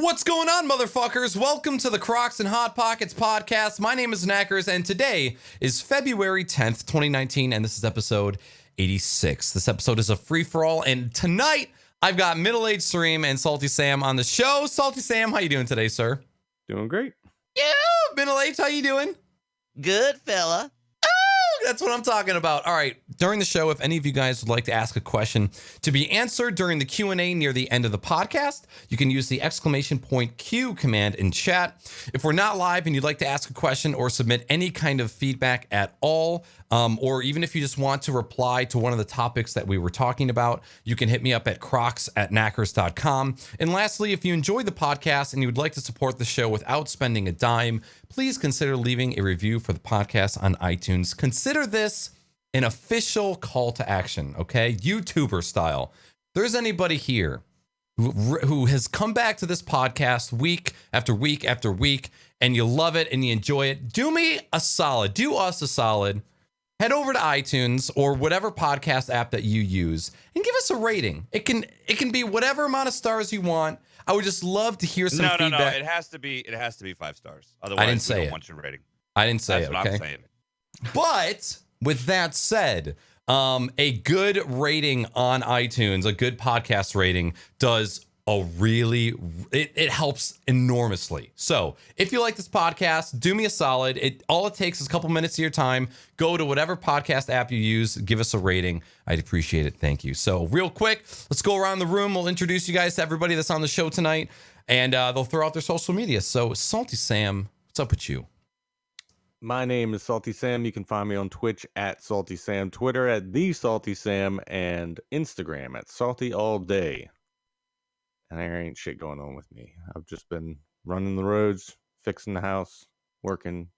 What's going on, motherfuckers? Welcome to the Crocs and Hot Pockets podcast. My name is Naaackers, and today is February 10th, 2019, and this is episode 86. This episode is a free-for-all, and tonight I've got MiddleAgedStream and SaltySam on the show. SaltySam, how you doing today, sir? Doing great. Yeah, MiddleAged, how you doing? Good, fella. That's what I'm talking about. All right, during the show, if any of you guys would like to ask a question to be answered during the Q&A near the end of the podcast, you can use the !Q command in chat. If we're not live and you'd like to ask a question or submit any kind of feedback at all, or even if you just want to reply to one of the topics that we were talking about, you can hit me up at crocs@naackers.com. And lastly, if you enjoyed the podcast and you would like to support the show without spending a dime, please consider leaving a review for the podcast on iTunes. Consider this an official call to action, okay? YouTuber style. If there's anybody here who has come back to this podcast week after week after week, and you love it and you enjoy it, do me a solid, do us a solid. Head over to iTunes or whatever podcast app that you use and give us a rating. It can be whatever amount of stars you want. I would just love to hear some feedback. No. It has to be 5 stars. Otherwise, I didn't say we don't it. want your rating. I didn't say That's it. what Okay. I'm saying. But with that said, a good rating on iTunes, a good podcast rating does it helps enormously. So if you like this podcast, do me a solid. All it takes is a couple minutes of your time. Go to whatever podcast app you use, give us a rating. I'd appreciate it. Thank you. So real quick, let's go around the room. We'll introduce you guys to everybody that's on the show tonight, and they'll throw out their social media. So SaltySam, what's up with you? My name is SaltySam. You can find me on Twitch at SaltySam, Twitter at TheSaltySam, and Instagram at SaltyAllDay. And there ain't shit going on with me. I've just been running the roads, fixing the house, working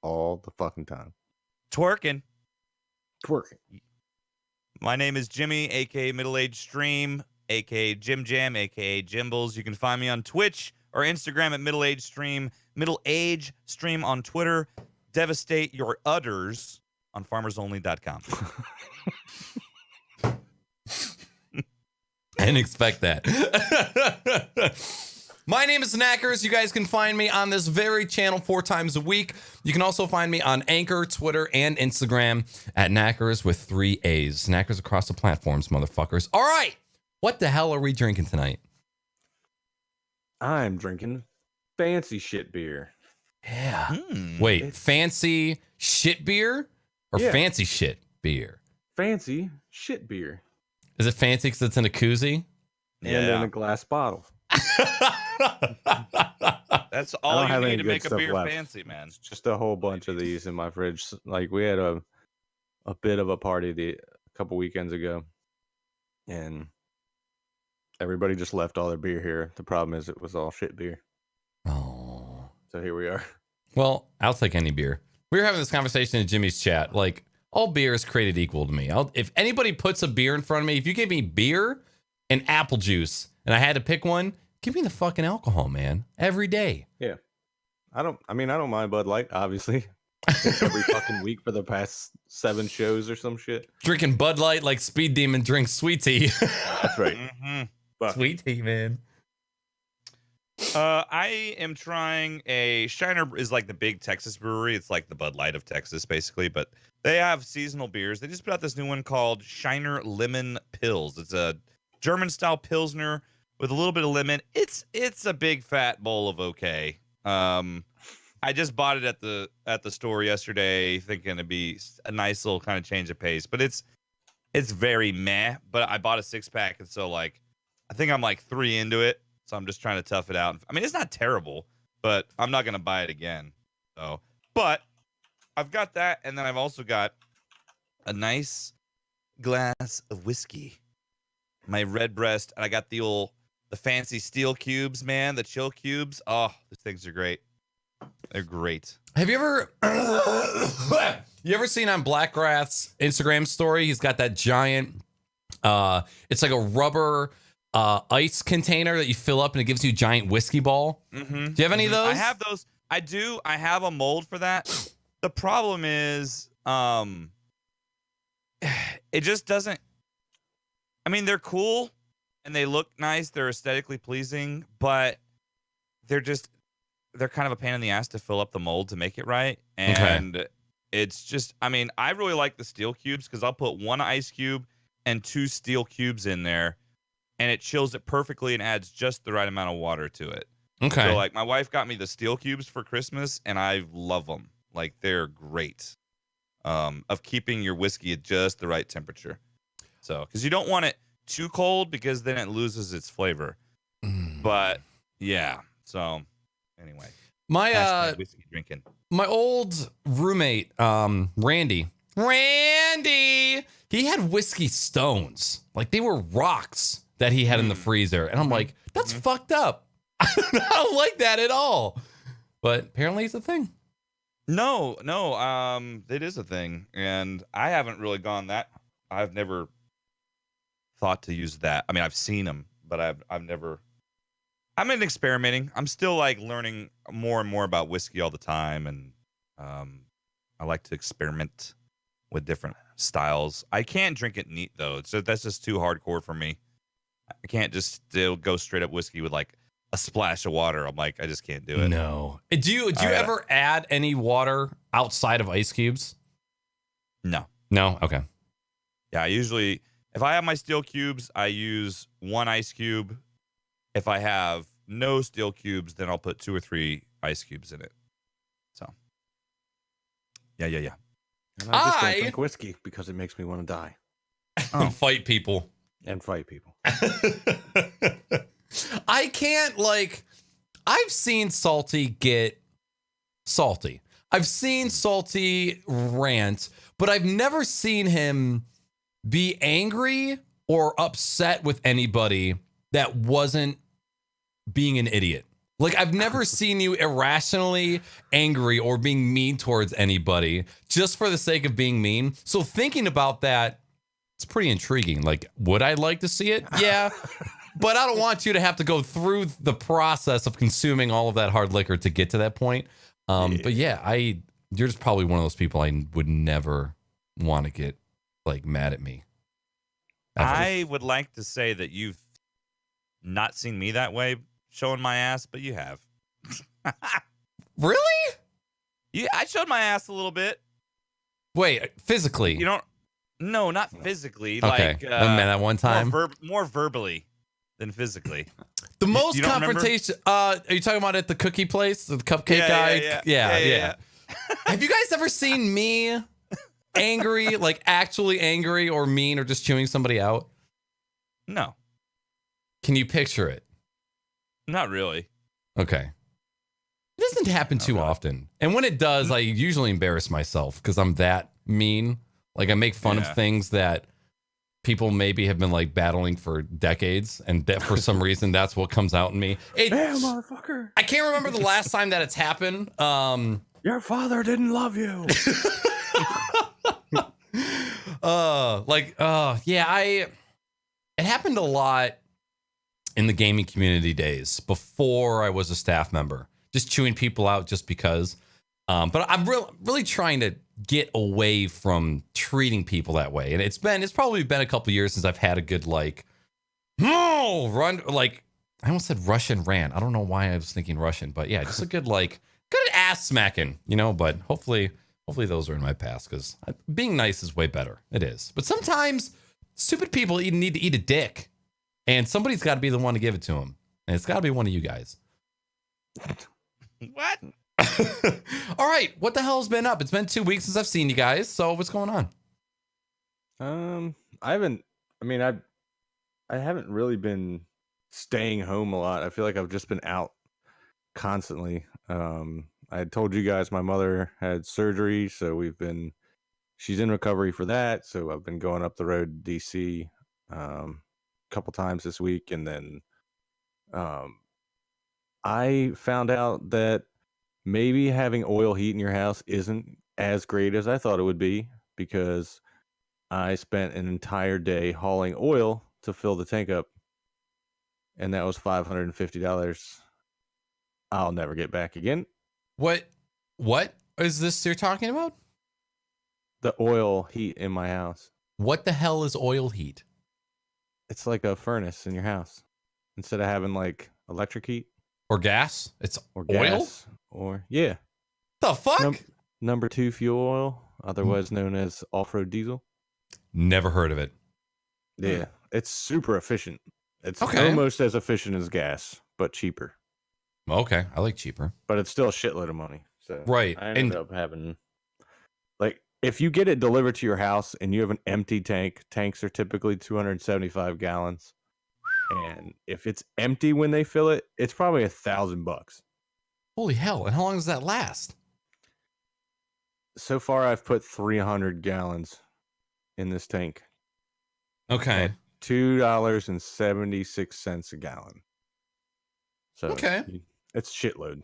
all the fucking time. Twerking. My name is Jimmy, a.k.a. MiddleAgedStream, a.k.a. Jim Jam, a.k.a. Jimbles. You can find me on Twitch or Instagram at MiddleAgedStream, MiddleAgedStream on Twitter. Devastate your udders on FarmersOnly.com. I didn't expect that. My name is Naaackers. You guys can find me on this very channel 4 times a week. You can also find me on Anchor, Twitter, and Instagram at Naaackers with 3 A's. Naaackers across the platforms, motherfuckers. All right. What the hell are we drinking tonight? I'm drinking fancy shit beer. Yeah. Wait, fancy shit beer or fancy shit beer? Fancy shit beer. Is it fancy because it's in a koozie? And in a glass bottle. That's all you need to make a beer left. fancy, man. It's just a whole bunch of these in my fridge. Like, we had a bit of a party a couple weekends ago, and everybody just left all their beer here. The problem is it was all shit beer. Oh. So here we are. Well, I'll take any beer. We were having this conversation in Jimmy's chat. Like, all beer is created equal to me. If anybody puts a beer in front of me, if you gave me beer and apple juice and I had to pick one, give me the fucking alcohol, man. Every day. Yeah. I don't mind Bud Light, obviously. Every fucking week for the past 7 shows or some shit. Drinking Bud Light like Speed Demon drinks sweet tea. That's right. Sweet tea, man. I am trying a Shiner is like the big Texas brewery. It's like the Bud Light of Texas, basically, but they have seasonal beers. They just put out this new one called Shiner Lemon Pils. It's a German style Pilsner with a little bit of lemon. It's a big fat bowl of okay. I just bought it at the store yesterday, thinking it'd be a nice little kind of change of pace, but it's very meh. But I bought a 6-pack, and so like I think I'm like 3 into it. So I'm just trying to tough it out. I mean, it's not terrible, but I'm not going to buy it again. So, but I've got that. And then I've also got a nice glass of whiskey, my Redbreast. And I got the fancy steel cubes, man, the chill cubes. Oh, these things are great. They're great. Have you ever seen on Blackgrath's Instagram story? He's got that giant, it's like a rubber ice container that you fill up and it gives you a giant whiskey ball. Mm-hmm. Do you have any of those? I have those. I do. I have a mold for that. The problem is, it just doesn't. I mean, they're cool and they look nice. They're aesthetically pleasing, but they're kind of a pain in the ass to fill up the mold to make it right. And it's just, I mean, I really like the steel cubes because I'll put 1 ice cube and 2 steel cubes in there, and it chills it perfectly and adds just the right amount of water to it. Okay. So like my wife got me the steel cubes for Christmas, and I love them. Like they're great. Of keeping your whiskey at just the right temperature. So, because you don't want it too cold because then it loses its flavor. But yeah. So anyway, my whiskey drinking. My old roommate, Randy, he had whiskey stones. Like they were rocks that he had in the freezer. And I'm like, that's fucked up. I don't like that at all. But apparently it's a thing. No, it is a thing. And I haven't really gone that. I've never thought to use that. I mean, I've seen them, but I've never. I'm experimenting. I'm still like learning more and more about whiskey all the time. And I like to experiment with different styles. I can't drink it neat though. So that's just too hardcore for me. I can't just still go straight up whiskey with like a splash of water. I'm like, I just can't do it. No. Do you ever add any water outside of ice cubes? No. Okay. Yeah, I usually, if I have my steel cubes, I use 1 ice cube. If I have no steel cubes, then I'll put 2 or 3 ice cubes in it. So, yeah. And I just don't drink whiskey because it makes me want to die. And fight people. I can't, like, I've seen Salty get salty. I've seen Salty rant, but I've never seen him be angry or upset with anybody that wasn't being an idiot. Like, I've never seen you irrationally angry or being mean towards anybody just for the sake of being mean. So thinking about that, it's pretty intriguing. Like, would I like to see it? Yeah. But I don't want you to have to go through the process of consuming all of that hard liquor to get to that point. But yeah, you're just probably one of those people I would never want to get like mad at me. Ever. I would like to say that you've not seen me that way showing my ass, but you have. Really? Yeah, I showed my ass a little bit. Wait, physically? You don't? No, not physically. Okay. Like Man, that one time? More verbally than physically. The most you don't confrontation. Are you talking about at the cookie place, the cupcake guy? Yeah. Have you guys ever seen me angry, like actually angry or mean or just chewing somebody out? No. Can you picture it? Not really. Okay. It doesn't happen too often. And when it does, I usually embarrass myself because I'm that mean. Like I make fun of things that people maybe have been like battling for decades, and that for some reason that's what comes out in me. Damn, motherfucker! I can't remember the last time that it's happened. Your father didn't love you. It happened a lot in the gaming community days before I was a staff member, just chewing people out just because. But I'm really trying to get away from treating people that way. And it's probably been a couple years since I've had a good, like, run, like, I almost said Russian rant. I don't know why I was thinking Russian, but yeah, just a good ass smacking, but hopefully those are in my past because being nice is way better. It is. But sometimes stupid people need to eat a dick and somebody's got to be the one to give it to them. And it's got to be one of you guys. What? All right. What the hell's been up? It's been 2 weeks since I've seen you guys. So what's going on? I haven't really been staying home a lot. I feel like I've just been out constantly. I had told you guys my mother had surgery, so she's in recovery for that. So I've been going up the road to DC a couple times this week, and then I found out that maybe having oil heat in your house isn't as great as I thought it would be, because I spent an entire day hauling oil to fill the tank up, and that was $550. I'll never get back again. What is this you're talking about? The oil heat in my house. What the hell is oil heat? It's like a furnace in your house instead of having like electric heat. or gas. It's or oil. gas or yeah. The fuck? Number 2 fuel oil, otherwise known as off-road diesel. Never heard of it. Yeah, it's super efficient. It's Okay. almost as efficient as gas, but cheaper. Okay, I like cheaper. But it's still a shitload of money. So Right, I ended up having, like, if you get it delivered to your house and you have an empty tank, tanks are typically 275 gallons. And if it's empty when they fill it, it's probably $1,000. Holy hell! And how long does that last? So far, I've put 300 gallons in this tank. Okay. At $2.76 a gallon. So Okay. it's shitload.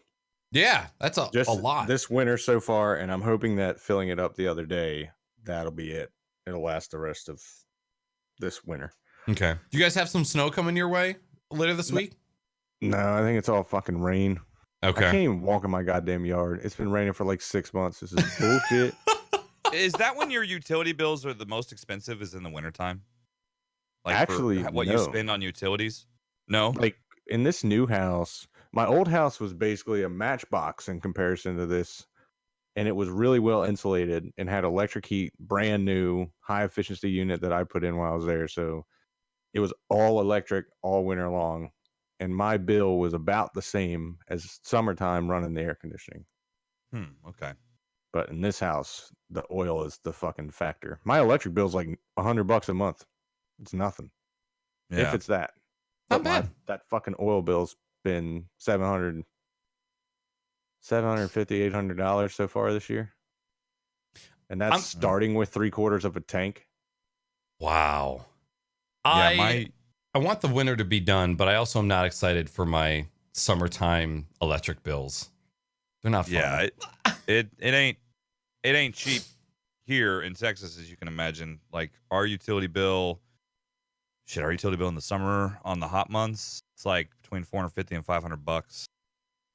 Yeah, that's a lot. This winter so far, and I'm hoping that filling it up the other day, that'll be it. It'll last the rest of this winter. Okay. Do you guys have some snow coming your way later this week? No, I think it's all fucking rain. Okay. I can't even walk in my goddamn yard. It's been raining for like 6 months. This is bullshit. Is that when your utility bills are the most expensive? Is in the wintertime? Like Actually, what no. you spend on utilities? No. Like in this new house, my old house was basically a matchbox in comparison to this, and it was really well insulated and had electric heat, brand new, high efficiency unit that I put in while I was there. So it was all electric all winter long, and my bill was about the same as summertime running the air conditioning. Okay. But in this house, the oil is the fucking factor. My electric bill's like $100 a month. It's nothing. Yeah. If it's that. Not But my- bad. that fucking oil bill's been $750, $800 so far this year. And that's starting with 3/4 of a tank. Wow. Yeah, I want the winter to be done, but I also am not excited for my summertime electric bills. They're not fun. Yeah, it ain't cheap here in Texas, as you can imagine. Like our utility bill in the summer on the hot months, it's like between $450 and $500.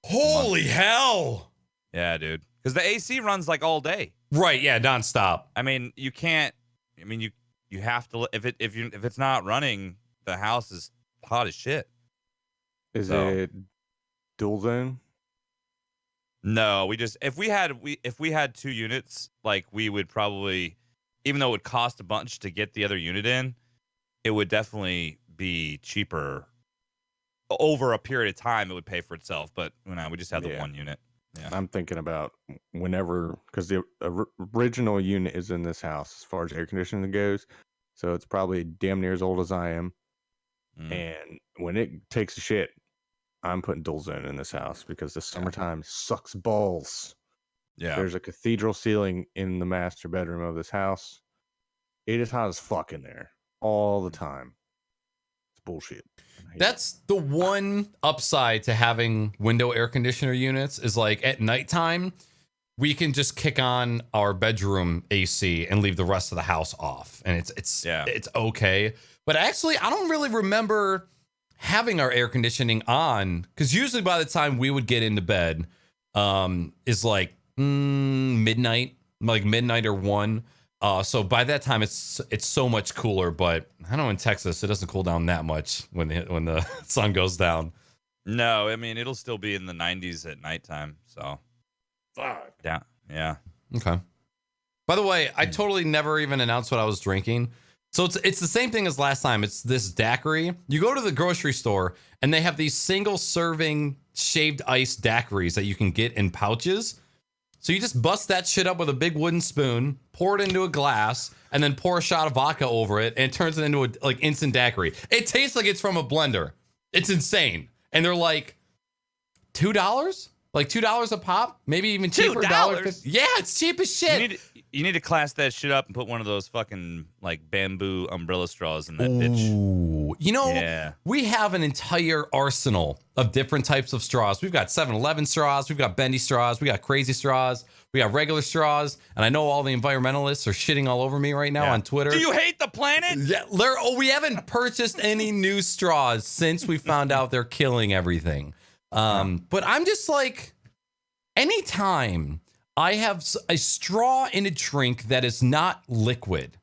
Holy hell! Yeah, dude. Because the AC runs like all day. Right? Yeah, nonstop. I mean, you can't. I mean, you have to. If it's not running, the house is hot as shit. Is So- it dual zone? No, if we had 2 units, like we would probably, even though it would cost a bunch to get the other unit in, it would definitely be cheaper over a period of time. It would pay for itself, but we just have the Yeah. one unit. Yeah. I'm thinking about whenever, because the original unit is in this house as far as air conditioning goes. So it's probably damn near as old as I am. Mm. And when it takes a shit, I'm putting dual zone in this house because the summertime sucks balls. Yeah. There's a cathedral ceiling in the master bedroom of this house. It is hot as fuck in there all the time. It's bullshit. I hate That's the one upside to having window air conditioner units is like at nighttime, we can just kick on our bedroom AC and leave the rest of the house off. And it's okay. But actually, I don't really remember having our air conditioning on because usually by the time we would get into bed is like midnight or 1. So by that time it's so much cooler, but I know in Texas it doesn't cool down that much when the sun goes down. No, I mean it'll still be in the 90s at nighttime. So fuck. Yeah. Okay. By the way, I totally never even announced what I was drinking. So it's the same thing as last time. It's this daiquiri. You go to the grocery store and they have these single serving shaved ice daiquiris that you can get in pouches. So you just bust that shit up with a big wooden spoon, pour it into a glass, and then pour a shot of vodka over it, and it turns it into a like instant daiquiri. It tastes like it's from a blender. It's insane. And they're like $2? Like $2 a pop? Maybe even cheaper. $2? Yeah, it's cheap as shit. You need to class that shit up and put one of those fucking like bamboo umbrella straws in that bitch. Ooh, you know, Yeah. we have an entire arsenal of different types of straws. We've got 7-Eleven straws, we've got bendy straws, we got crazy straws, we got regular straws, and I know all the environmentalists are shitting all over me right now on Twitter. Do you hate the planet? Yeah, we haven't purchased any new straws since we found out they're killing everything. But I'm just like, anytime I have a straw in a drink that is not liquid,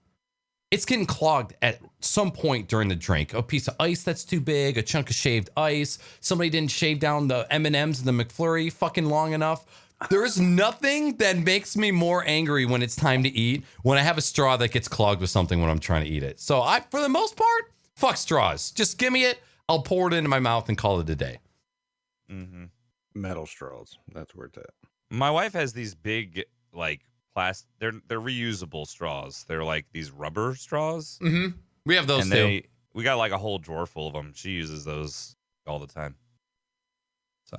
it's getting clogged at some point during the drink. A piece of ice that's too big, a chunk of shaved ice. Somebody didn't shave down the M&Ms and the McFlurry fucking long enough. There is nothing that makes me more angry when it's time to eat when I have a straw that gets clogged with something when I'm trying to eat it. So for the most part, fuck straws. Just give me it. I'll pour it into my mouth and call it a day. Mm-hmm. Metal straws. That's where it's at. My wife has these big, like, plastic. They're reusable straws. They're like these rubber straws. Mm-hmm. We have those and too. We got like a whole drawer full of them. She uses those all the time. So,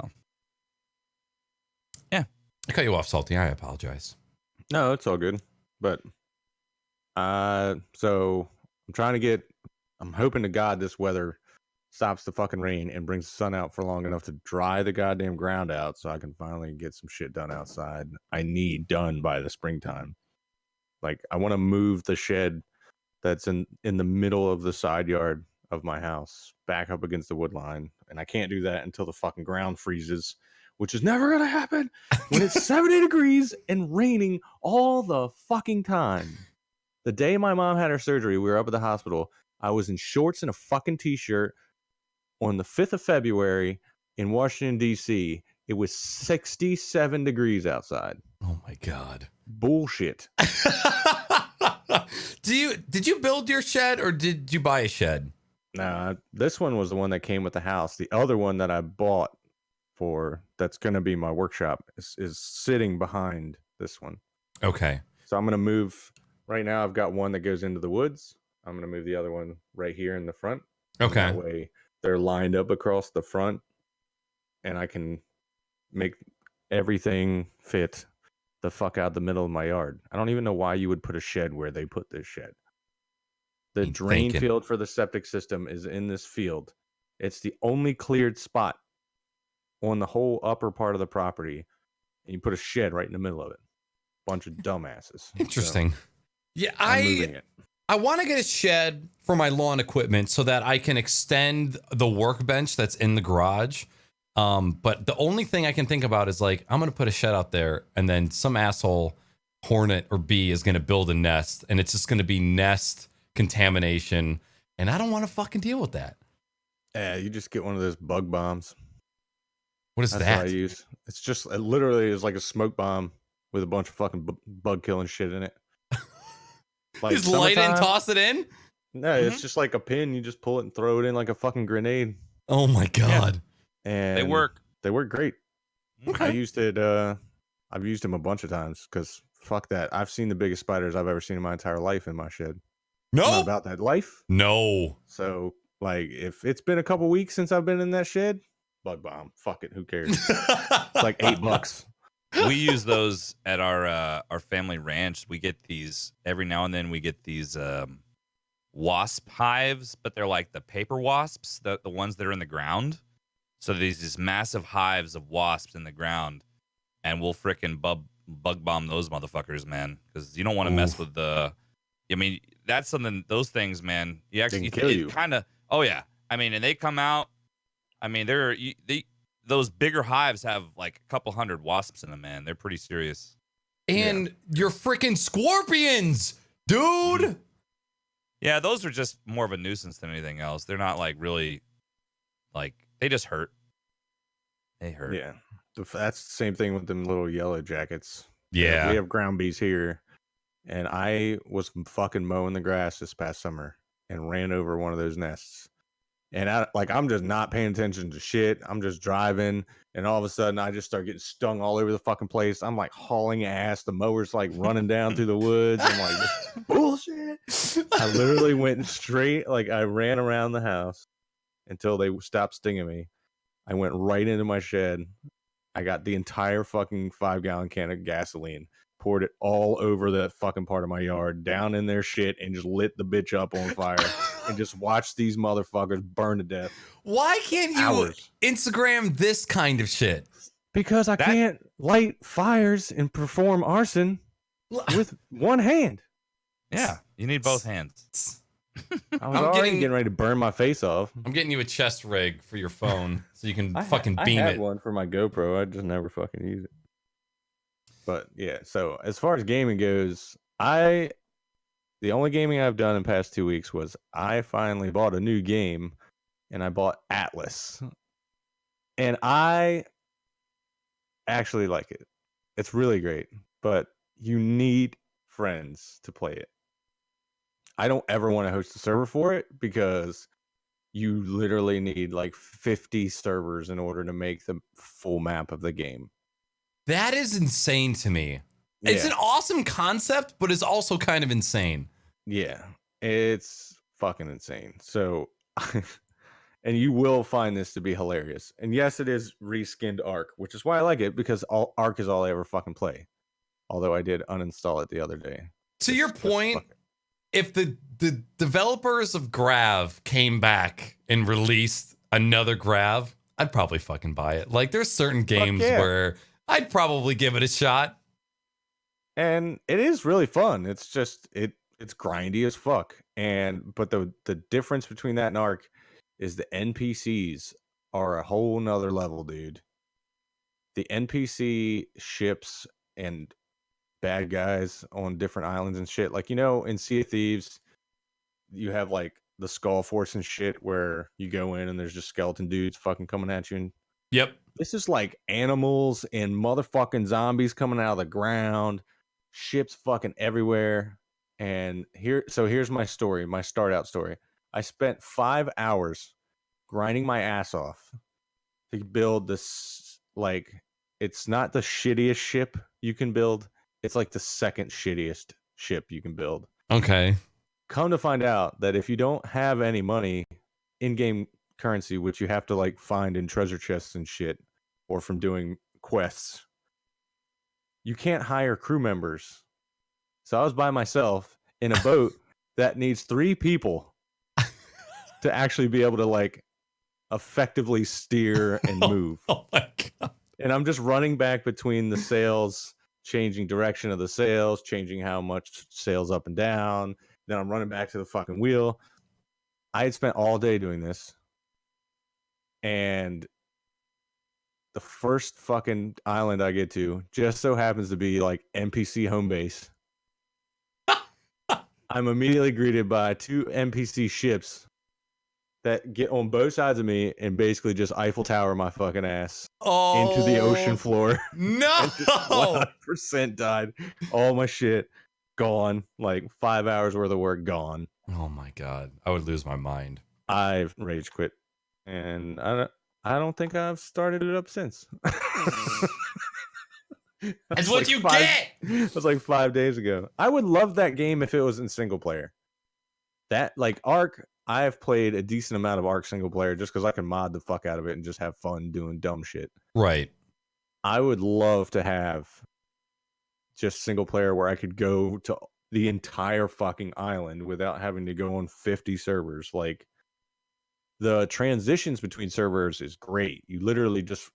yeah. I cut you off, Salty. I apologize. No, it's all good. But so I'm hoping to God this weather stops the fucking rain and brings the sun out for long enough to dry the goddamn ground out so I can finally get some shit done outside. I need done by the springtime. Like, I want to move the shed that's in the middle of the side yard of my house back up against the wood line. And I can't do that until the fucking ground freezes, which is never going to happen when it's 70 degrees and raining all the fucking time. The day my mom had her surgery, we were up at the hospital. I was in shorts and a fucking t-shirt on the 5th of February in Washington, D.C. It was 67 degrees outside. Oh my God. Bullshit. Did you build your shed or did you buy a shed? Nah, this one was the one that came with the house. The other one that I bought that's going to be my workshop is sitting behind this one. Okay. So I'm going to move. Right now I've got one that goes into the woods. I'm going to move the other one right here in the front. Okay. That way they're lined up across the front and I can make everything fit the fuck out the middle of my yard. I don't even know why you would put a shed where they put this shed. The drain field for the septic system is in this field. It's the only cleared spot on the whole upper part of the property. And you put a shed right in the middle of it. Bunch of dumbasses. Interesting. So, yeah, I'm moving it. I want to get a shed for my lawn equipment so that I can extend the workbench that's in the garage. But the only thing I can think about is like, I'm going to put a shed out there and then some asshole hornet or bee is going to build a nest and it's just going to be nest contamination. And I don't want to fucking deal with that. Yeah, you just get one of those bug bombs. What is that? What I use. It's just, it literally is like a smoke bomb with a bunch of fucking bug killing shit in it. Like just light it and toss it in? No, it's just like a pin. You just pull it and throw it in like a fucking grenade. Oh my God. Yeah. And they work great. Okay. I've used them a bunch of times because fuck that. I've seen the biggest spiders I've ever seen in my entire life in my shed. No. Not about that life. No. So like if it's been a couple weeks since I've been in that shed, bug bomb. Fuck it. Who cares? It's like $8. We use those at our family ranch. We get these every now and then. We get these wasp hives, but they're like the paper wasps, the ones that are in the ground. So there's these massive hives of wasps in the ground, and we'll frickin' bug bomb those motherfuckers, man, because you don't want to mess with the. I mean, that's something. Those things, man. You actually kill you. Kind of. Oh yeah. I mean, and they come out. I mean, those bigger hives have like a couple hundred wasps in them, man. They're pretty serious. And you're freaking scorpions, dude. Yeah, those are just more of a nuisance than anything else. They're not like really, like, they just hurt. They hurt. Yeah. That's the same thing with them little yellow jackets. Yeah. We have ground bees here. And I was fucking mowing the grass this past summer and ran over one of those nests. And I'm just not paying attention to shit. I'm just driving, and all of a sudden, I just start getting stung all over the fucking place. I'm like hauling ass. The mower's like running down through the woods. I'm like, this is bullshit. I literally went straight, like I ran around the house until they stopped stinging me. I went right into my shed. I got the entire fucking 5-gallon can of gasoline, poured it all over that fucking part of my yard, down in their shit, and just lit the bitch up on fire. And just watch these motherfuckers burn to death. Why can't you Instagram this kind of shit? Because I can't light fires and perform arson with one hand. Yeah, you need both hands. I was already getting ready to burn my face off. I'm getting you a chest rig for your phone so you can fucking I beam had it. one for my GoPro. I just never fucking use it. But yeah, so as far as gaming goes, the the only gaming I've done in the past 2 weeks was I finally bought a new game, and I bought Atlas. And I actually like it. It's really great, but you need friends to play it. I don't ever want to host a server for it because you literally need like 50 servers in order to make the full map of the game. That is insane to me. Yeah. It's an awesome concept, but it's also kind of insane. Yeah, it's fucking insane. So, and you will find this to be hilarious. And yes, it is reskinned Ark, which is why I like it, because Ark is all I ever fucking play. Although I did uninstall it the other day. To your point, if the developers of Grav came back and released another Grav, I'd probably fucking buy it. Like, there's certain games where I'd probably give it a shot. And it is really fun. It's just it's grindy as fuck. But the difference between that and Ark is the NPCs are a whole nother level, dude. The NPC ships and bad guys on different islands and shit. Like, in Sea of Thieves, you have like the Skull Force and shit where you go in and there's just skeleton dudes fucking coming at you. Yep. This is like animals and motherfucking zombies coming out of the ground, ships fucking everywhere. And here's my story, my start out story. I spent 5 hours grinding my ass off to build this, like, it's not the shittiest ship you can build. It's like the second shittiest ship you can build. Okay. Come to find out that if you don't have any money, in-game currency, which you have to like find in treasure chests and shit, or from doing quests, you can't hire crew members. So I was by myself in a boat that needs 3 people to actually be able to like effectively steer and move. Oh my God. And I'm just running back between the sails, changing direction of the sails, changing how much sails up and down. Then I'm running back to the fucking wheel. I had spent all day doing this. And the first fucking island I get to just so happens to be like NPC home base. I'm immediately greeted by 2 NPC ships that get on both sides of me and basically just Eiffel Tower my fucking ass into the ocean floor. No! 100% died. All my shit gone. Like 5 hours worth of work gone. Oh my God. I would lose my mind. I've rage quit. And I don't think I've started it up since. That's what you get! It was like 5 days ago. I would love that game if it was in single player. That, like, Ark, I have played a decent amount of Ark single player just because I can mod the fuck out of it and just have fun doing dumb shit. Right. I would love to have just single player where I could go to the entire fucking island without having to go on 50 servers. Like, the transitions between servers is great. You literally just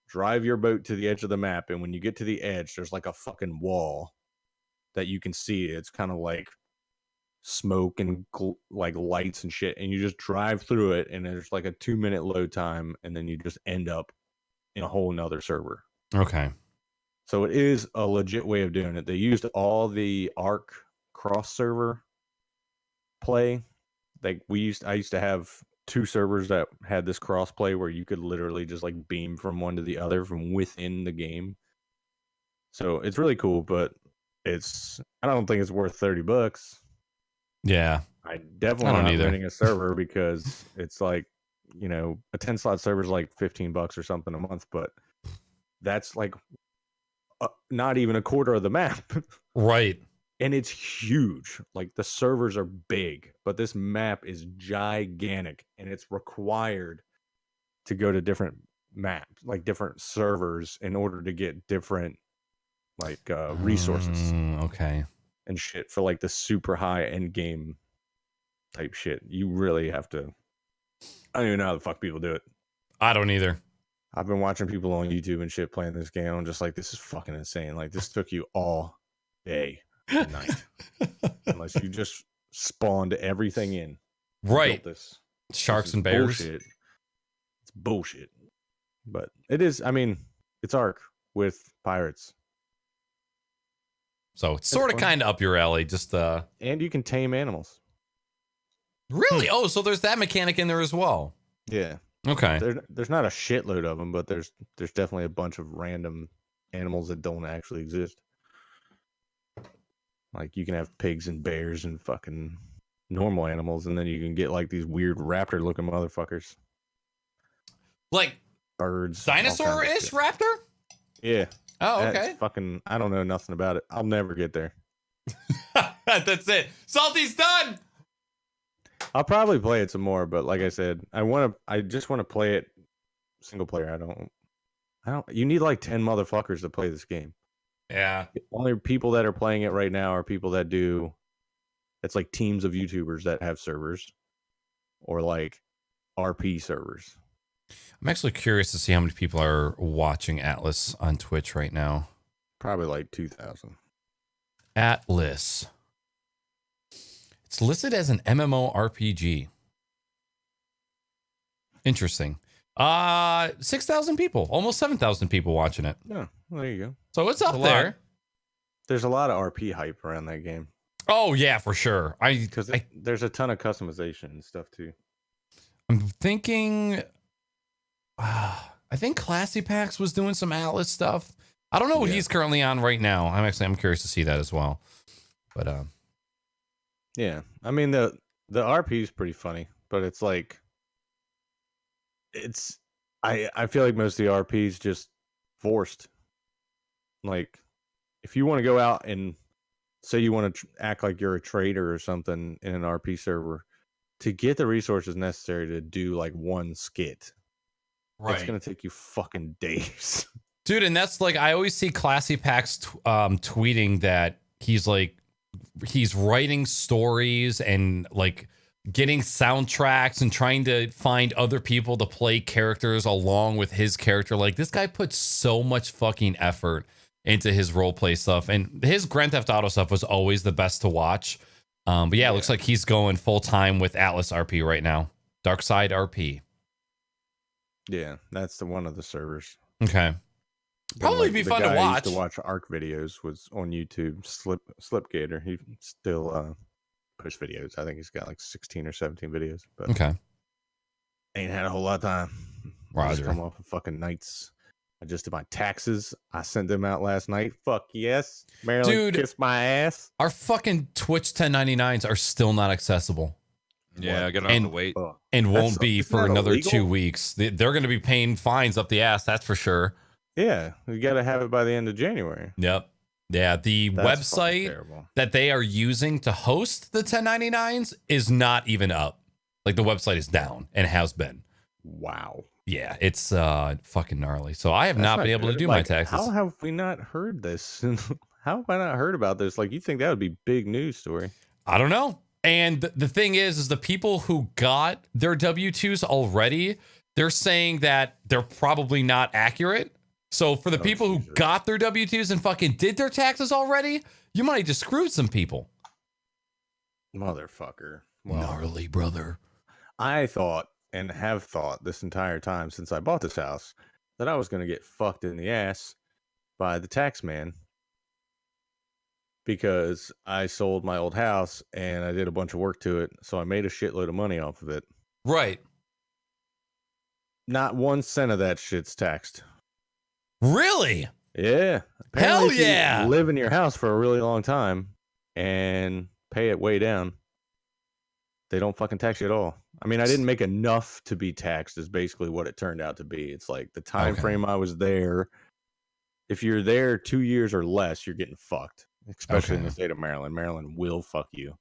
drive your boat to the edge of the map, and when you get to the edge, there's like a fucking wall that you can see. It's kind of like smoke and like lights and shit, and you just drive through it, and there's like a 2-minute load time, and then you just end up in a whole nother server. Okay. So it is a legit way of doing it. They used all the Ark cross server play. Like I used to have 2 servers that had this cross play where you could literally just like beam from one to the other from within the game. So it's really cool, but I don't think it's worth $30. Yeah. I definitely not renting a server because it's like, a 10 slot server is like $15 or something a month, but that's like not even a quarter of the map. Right. And it's huge. Like, the servers are big, but this map is gigantic, and it's required to go to different maps, like different servers, in order to get different like resources. Okay. And shit for like the super high end game type shit. You really have to. I don't even know how the fuck people do it. I don't either. I've been watching people on YouTube and shit playing this game. I'm just like, this is fucking insane. Like, this took you all day and night. Unless you just spawned everything in. Right. This. Sharks and bears. Bullshit. It's bullshit. But it is, I mean, it's Ark with pirates. So it's sort of fun. kind of up your alley. Just And you can tame animals. really? Oh, so there's that mechanic in there as well. Yeah. Okay. There's not a shitload of them, but there's definitely a bunch of random animals that don't actually exist. Like you can have pigs and bears and fucking normal animals, and then you can get like these weird raptor-looking motherfuckers, Like birds, all kinds of dinosaur-ish shit. raptor? Yeah. Oh, That's okay. fucking. I don't know nothing about it. I'll never get there. That's it. Salty's done. I'll probably play it some more, but like I said, I just want to play it single player. I don't. You need like 10 motherfuckers to play this game. Yeah. The only people that are playing it right now are people that do. It's like teams of YouTubers that have servers, or like RP servers. I'm actually curious to see how many people are watching Atlas on Twitch right now. Probably like 2,000. Atlas. It's listed as an MMORPG. Interesting. 6,000 people, almost 7,000 people watching it. Yeah, well, there you go. So it's up a there. lot. There's a lot of RP hype around that game Oh yeah, for sure. because there's a ton of customization and stuff too. I'm thinking. I think Classy Pax was doing some Atlas stuff. I don't know what Yeah. he's currently on right now. I'm curious to see that as well. But Yeah, I mean the RP is pretty funny, but it's like I feel like most of the RPs just forced. Like if you want to go out and say you want to act like you're a trader or something in an RP server, to get the resources necessary to do like one skit, it's gonna take you fucking days. dude, and that's like I always see Classy Pax tweeting that he's writing stories and like getting soundtracks and trying to find other people to play characters along with his character. Like this guy puts so much fucking effort into his roleplay stuff, and his Grand Theft Auto stuff was always the best to watch. But yeah, it looks like he's going full time with Atlas RP right now. Dark Side RP. Yeah, that's one of the servers. Okay. Probably be fun to I watch. used to watch ARC videos was on YouTube. Slipgator. He still posts videos. I think he's got like 16 or 17 videos, but Okay. ain't had a whole lot of time. I just Roger. come off of fucking nights. I just did my taxes. I sent them out last night. Fuck yes. Maryland Dude. kissed my ass. Our fucking Twitch 1099s are still not accessible Yeah, gonna And- have to wait. Fuck. and That's- won't be isn't for that another illegal? 2 weeks. They're going to be paying fines up the ass, that's for sure. Yeah, we got to have it by the end of January. Yep. Yeah, the That's fucking website terrible. that they are using to host the 1099s is not even up. Like the website is down and has been. Wow. Yeah, it's fucking gnarly. So I have That's not been able to good. do my Like, taxes. How have we not heard this? How have I not heard about this? Like, you think that would be big news story? I don't know. And the thing is the people who got their W-2s already, they're saying that they're probably not accurate. So for the people who Jesus. got their W-2s and fucking did their taxes already, you might have just screwed some people. Motherfucker. Well, Gnarly, brother. I thought and have thought this entire time since I bought this house that I was going to get fucked in the ass by the tax man because I sold my old house and I did a bunch of work to it. So I made a shitload of money off of it. Right. Not 1 cent of that shit's taxed. Really? Yeah. Hell if you yeah. live in your house for a really long time and pay it way down, they don't fucking tax you at all. I mean, I didn't make enough to be taxed is basically what it turned out to be. It's like the time Okay. frame I was there. If you're there 2 years or less, you're getting fucked, especially in Okay. the state of Maryland. Maryland will fuck you.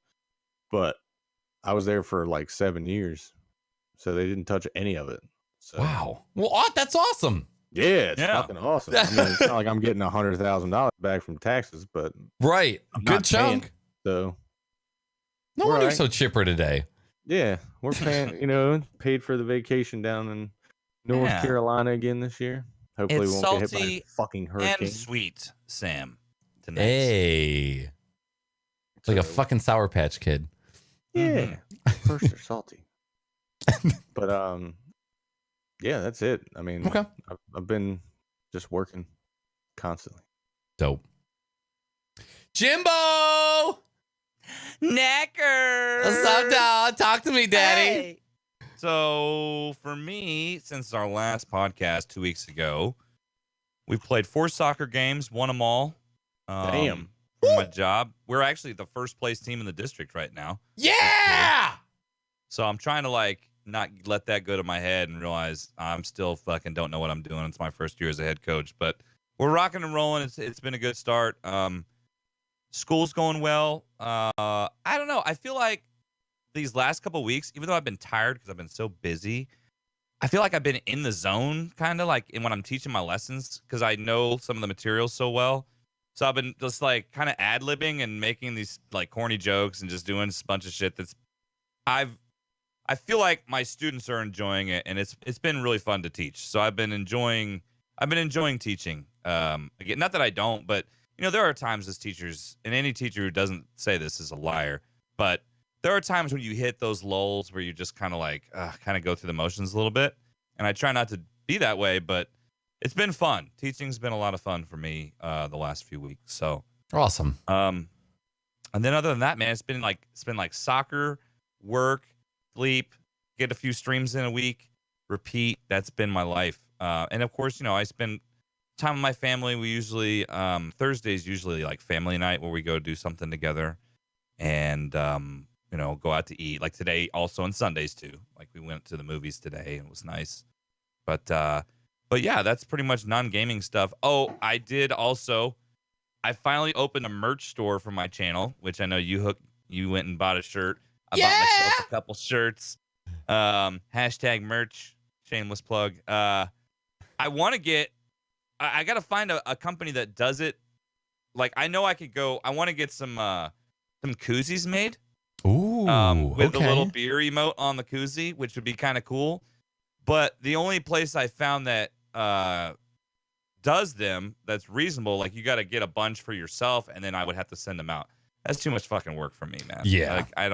But I was there for like 7 years, so they didn't touch any of it. So, Wow. Well, that's awesome. yeah, it's Yeah. fucking awesome. I mean, it's not like I'm getting $100,000 back from taxes, but Right. I'm Good not paying. chunk. so No We're wonder you're alright. so chipper today. yeah, we're paying. Paid for the vacation down in North Yeah. Carolina again this year. Hopefully, It's we won't get hit by salty a fucking hurricane. And sweet, Sam. Tonight. Hey. It's like a So, fucking Sour Patch Kid. Yeah, first they're salty. But yeah, that's it. I mean, Okay. I've been just working constantly. Dope. Jimbo! Naaackers! What's up, dog? Talk to me, daddy. Hey. So, for me, since our last podcast 2 weeks ago, we've played 4 soccer games, won them all. Damn. For my job. We're actually the first place team in the district right now. Yeah! So I'm trying to like not let that go to my head and realize I'm still fucking don't know what I'm doing. It's my first year as a head coach, but we're rocking and rolling. It's been a good start. School's going well. I don't know. I feel like these last couple of weeks, even though I've been tired because I've been so busy, I feel like I've been in the zone, kind of like when I'm teaching my lessons, because I know some of the materials so well. So I've been just like kind of ad-libbing and making these like corny jokes and just doing a bunch of shit that's I feel like my students are enjoying it, and it's been really fun to teach. So I've been enjoying teaching. Again, not that I don't, but you know, there are times as teachers, and any teacher who doesn't say this is a liar, but there are times when you hit those lulls where you just kind of like kind of go through the motions a little bit. And I try not to be that way, but it's been fun. Teaching's been a lot of fun for me the last few weeks. So Awesome. and then other than that, man, it's been like soccer, work, sleep, get a few streams in a week, repeat. That's been my life. And of course, you know, I spend time with my family. We usually Thursdays usually like family night where we go do something together, and you know, go out to eat. Like today, also on Sundays too. Like we went to the movies today, and it was nice. But yeah, that's pretty much non-gaming stuff. Oh, I did also. I finally opened a merch store for my channel, which I know you went and bought a shirt. I bought myself a couple shirts. Hashtag merch. Shameless plug. I want to get. I got to find a company that does it. Like I know I could go. I want to get some koozies made. Ooh, with the little beer emote on the koozie, which would be kind of cool. But the only place I found that does them that's reasonable, like you got to get a bunch for yourself, and then I would have to send them out. That's too much fucking work for me, man. Yeah. Like I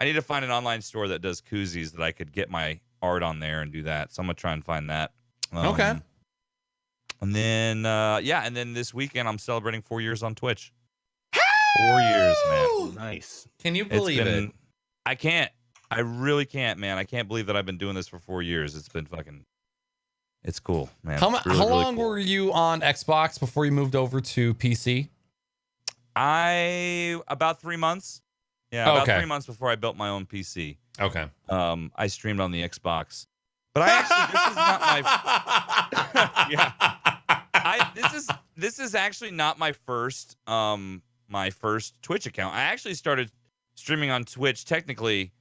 need to find an online store that does koozies that I could get my art on there and do that. So I'm gonna try and find that. Okay. And then and then this weekend I'm celebrating 4 years on Twitch. 4 years, man. Nice. Can you believe it? I can't. I really can't, man. I can't believe that I've been doing this for 4 years. It's been fucking. It's cool, man. How Really, really long cool. were you on Xbox before you moved over to PC? About 3 months. Yeah, about Okay. 3 months before I built my own PC. Okay. I streamed on the Xbox, but I actually this is actually not my first Twitch account. I actually started streaming on Twitch technically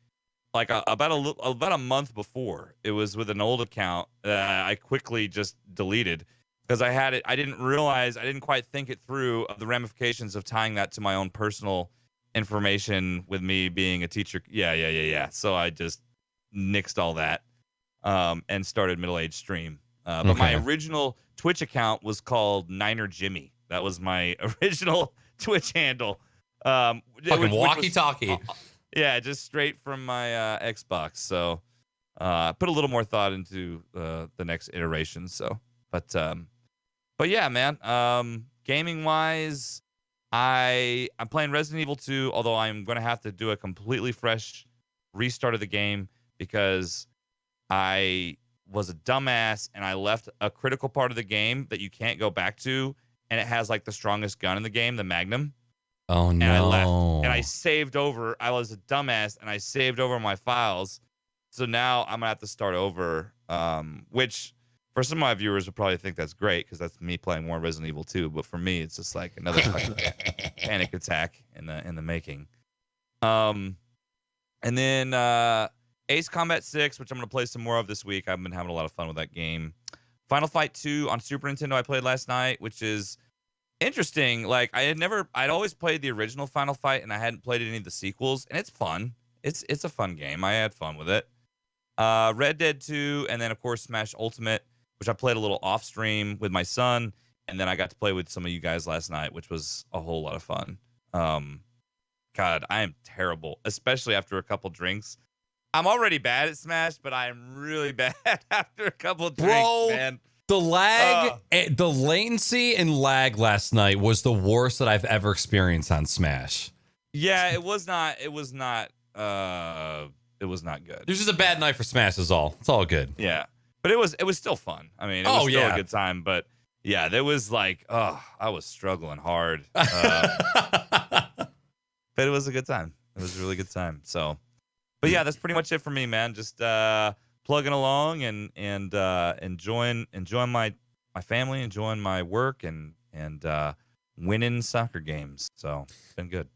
like about a month before. It was with an old account that I quickly just deleted because I had it. I didn't realize, I didn't quite think it through of the ramifications of tying that to my own personal information with me being a teacher. Yeah. So I just nixed all that and started MiddleAgedStream. But my original Twitch account was called Niner Jimmy. That was my original Twitch handle. Fucking walkie-talkie. Yeah, just straight from my Xbox. So put a little more thought into the next iteration. So, but yeah, man. Gaming wise, I'm playing Resident Evil 2, although I'm going to have to do a completely fresh restart of the game because I was a dumbass and I left a critical part of the game that you can't go back to, and it has like the strongest gun in the game, the Magnum. Oh no. And I left and I saved over. I was a dumbass and I saved over my files. So now I'm gonna have to start over. Which for some of my viewers would probably think that's great because that's me playing more Resident Evil 2. But for me, it's just like another fucking panic attack in the making. And then Ace Combat 6, which I'm gonna play some more of this week. I've been having a lot of fun with that game. Final Fight 2 on Super Nintendo I played last night, which is interesting. Like I'd always played the original Final Fight and I hadn't played any of the sequels, and it's fun. It's a fun game. I had fun with it. Red Dead 2, and then of course Smash Ultimate, which I played a little off stream with my son, and then I got to play with some of you guys last night, which was a whole lot of fun. God, I am terrible, especially after a couple drinks. I'm already bad at Smash, but I am really bad after a couple drinks, man. The lag, the latency and lag last night was the worst that I've ever experienced on Smash. Yeah, it was not. It was not good. It was just a bad night for Smash. Is all. It's all good. Yeah, but it was still fun. I mean, it was still a good time. But yeah, there was like, I was struggling hard. But it was a good time. It was a really good time. So, but yeah, that's pretty much it for me, man. Just plugging along and enjoying my family, enjoying my work, and winning soccer games. So it's been good.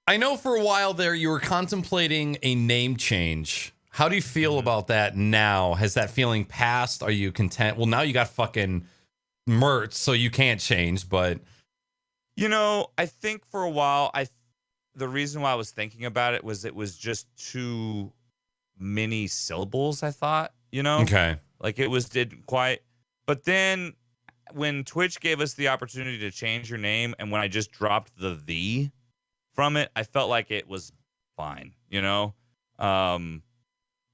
I know for a while there you were contemplating a name change. How do you feel about that now? Has that feeling passed? Are you content? Well, now you got fucking Mertz, so you can't change, but I think for a while the reason why I was thinking about it was just too many syllables, I thought, Okay. Like didn't quite. But then when Twitch gave us the opportunity to change your name, and when I just dropped the from it, I felt like it was fine,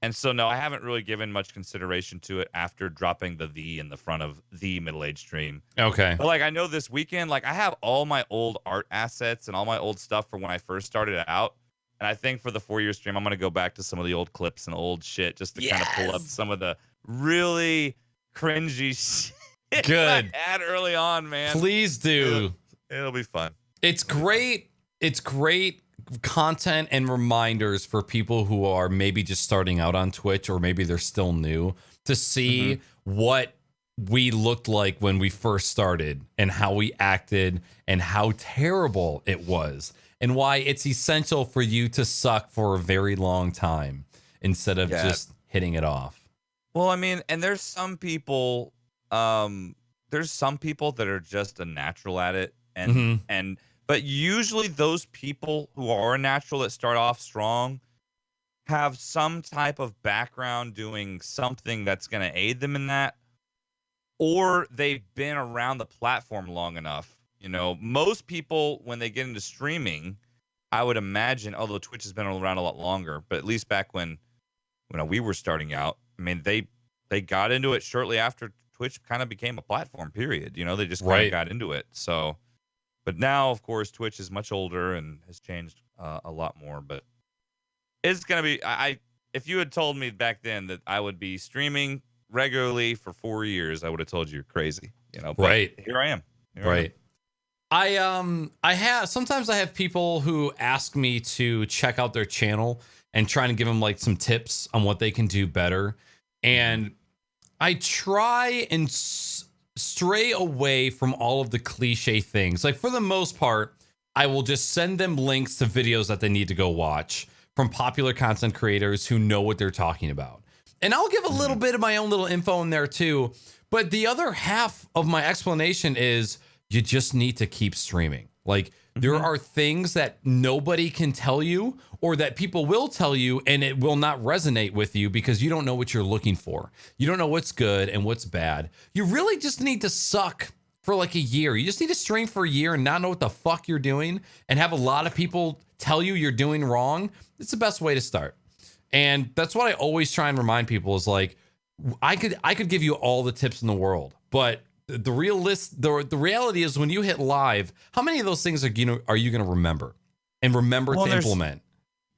and so no, I haven't really given much consideration to it after dropping the in the front of the MiddleAgedStream. Okay. But like, I know this weekend, like, I have all my old art assets and all my old stuff from when I first started out. And I think for the 4-year stream, I'm going to go back to some of the old clips and old shit just to kind of pull up some of the really cringy shit Good. I had early on, man. Please do. It'll be fun. It's great. It's great content and reminders for people who are maybe just starting out on Twitch, or maybe they're still new, to see what we looked like when we first started and how we acted and how terrible it was, and why it's essential for you to suck for a very long time instead of just hitting it off. Well, I mean, and there's some people that are just a natural at it, and but usually those people who are a natural that start off strong have some type of background doing something that's going to aid them in that, or they've been around the platform long enough. Most people, when they get into streaming, I would imagine, although Twitch has been around a lot longer, but at least back when we were starting out, I mean, they got into it shortly after Twitch kind of became a platform, period. They just kind of got into it. So, but now, of course, Twitch is much older and has changed a lot more. But it's going to be, if you had told me back then that I would be streaming regularly for 4 years, I would have told you you're crazy. But here I am. Sometimes I have people who ask me to check out their channel and try to give them like some tips on what they can do better. And I try and stray away from all of the cliche things. Like, for the most part, I will just send them links to videos that they need to go watch from popular content creators who know what they're talking about. And I'll give a little bit of my own little info in there too. But the other half of my explanation is you just need to keep streaming. Like, there are things that nobody can tell you, or that people will tell you, and it will not resonate with you because you don't know what you're looking for. You don't know what's good and what's bad. You really just need to suck for like a year. You just need to stream for a year and not know what the fuck you're doing, and have a lot of people tell you you're doing wrong. It's the best way to start. And that's what I always try and remind people is like, I could give you all the tips in the world, but the reality is, when you hit live, how many of those things are you going to remember and remember to implement?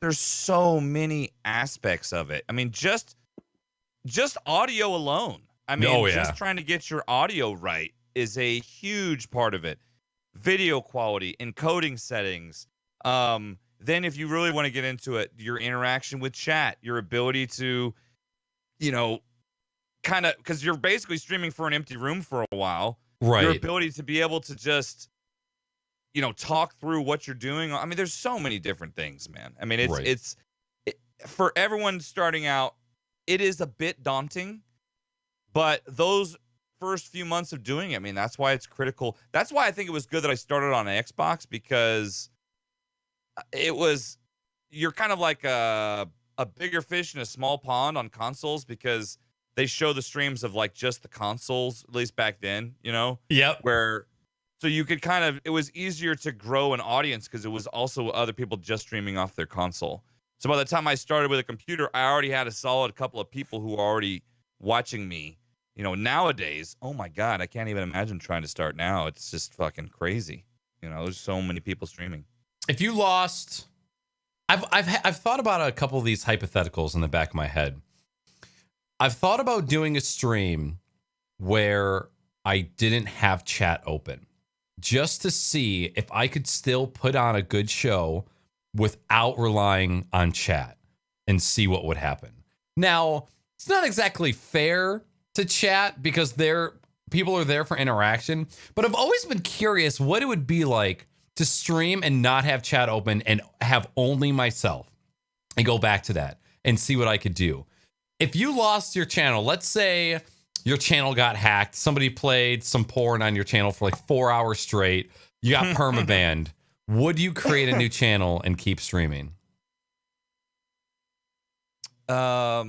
There's so many aspects of it. I mean, just audio alone. I mean, just trying to get your audio right is a huge part of it. Video quality, encoding settings. Then if you really want to get into it, your interaction with chat, your ability to, kind of, because you're basically streaming for an empty room for a while. Right. Your ability to be able to just, talk through what you're doing. I mean, there's so many different things, man. I mean, it's for everyone starting out, it is a bit daunting, but those first few months of doing it, I mean, that's why it's critical. That's why I think it was good that I started on Xbox, because you're kind of like a bigger fish in a small pond on consoles, because they show the streams of like just the consoles, at least back then, Yep. So you could it was easier to grow an audience because it was also other people just streaming off their console. So by the time I started with a computer, I already had a solid couple of people who were already watching me. nowadays, oh my God, I can't even imagine trying to start now. It's just fucking crazy. There's so many people streaming. If you lost, I've thought about a couple of these hypotheticals in the back of my head. I've thought about doing a stream where I didn't have chat open, just to see if I could still put on a good show without relying on chat and see what would happen. Now, it's not exactly fair to chat because people are there for interaction, but I've always been curious what it would be like to stream and not have chat open and have only myself, and go back to that and see what I could do. If you lost your channel, let's say your channel got hacked, somebody played some porn on your channel for like 4 hours straight, you got permabanned, would you create a new channel and keep streaming? I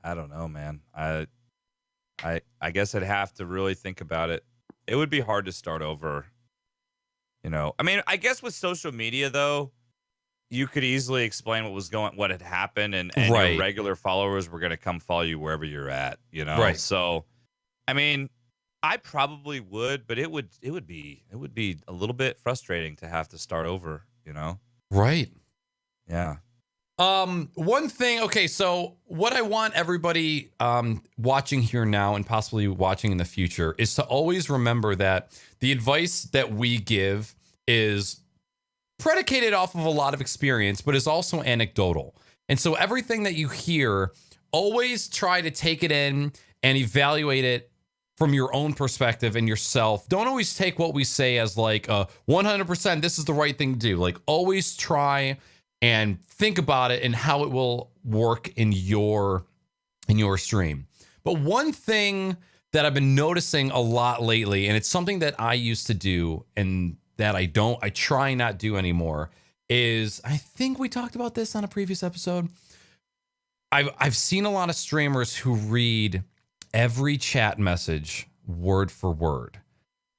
don't know, man. I guess I'd have to really think about it. It would be hard to start over. I mean, I guess with social media though, you could easily explain what had happened, and Right. your regular followers were going to come follow you wherever you're at. Right. So, I mean, I probably would, but it would be a little bit frustrating to have to start over. Right. Yeah. One thing, okay, so what I want everybody watching here now and possibly watching in the future is to always remember that the advice that we give is predicated off of a lot of experience, but is also anecdotal. And so everything that you hear, always try to take it in and evaluate it from your own perspective and yourself. Don't always take what we say as like 100% this is the right thing to do. Like, always try and think about it and how it will work in your stream. But one thing that I've been noticing a lot lately, and it's something that I used to do and that I try not do anymore, is, I think we talked about this on a previous episode. I've seen a lot of streamers who read every chat message word for word.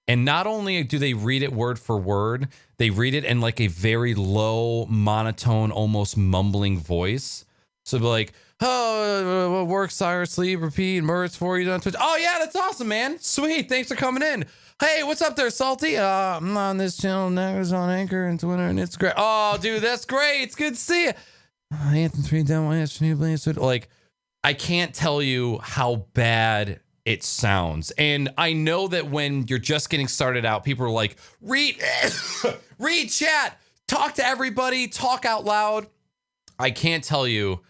And not only do they read it word for word, they read it in like a very low, monotone, almost mumbling voice. So they'll be like, oh, work, sire, sleep, repeat, merge for you on Twitch. Oh yeah, that's awesome, man. Sweet, thanks for coming in. Hey, what's up there, Salty? I'm on this channel, Naaackers on Anchor and Twitter and Instagram. Oh, dude, that's great. It's good to see you. Anthem 3 demo afternoon. Like, I can't tell you how bad it sounds. And I know that when you're just getting started out, people are like, read chat, talk to everybody, talk out loud. I can't tell you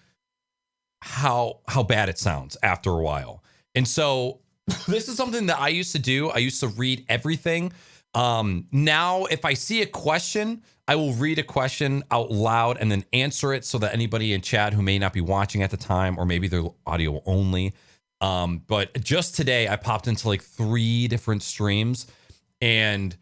how bad it sounds after a while. And so this is something that I used to do. I used to read everything. Now, if I see a question, I will read a question out loud and then answer it so that anybody in chat who may not be watching at the time, or maybe they're audio only. But just today I popped into like 3 different streams, and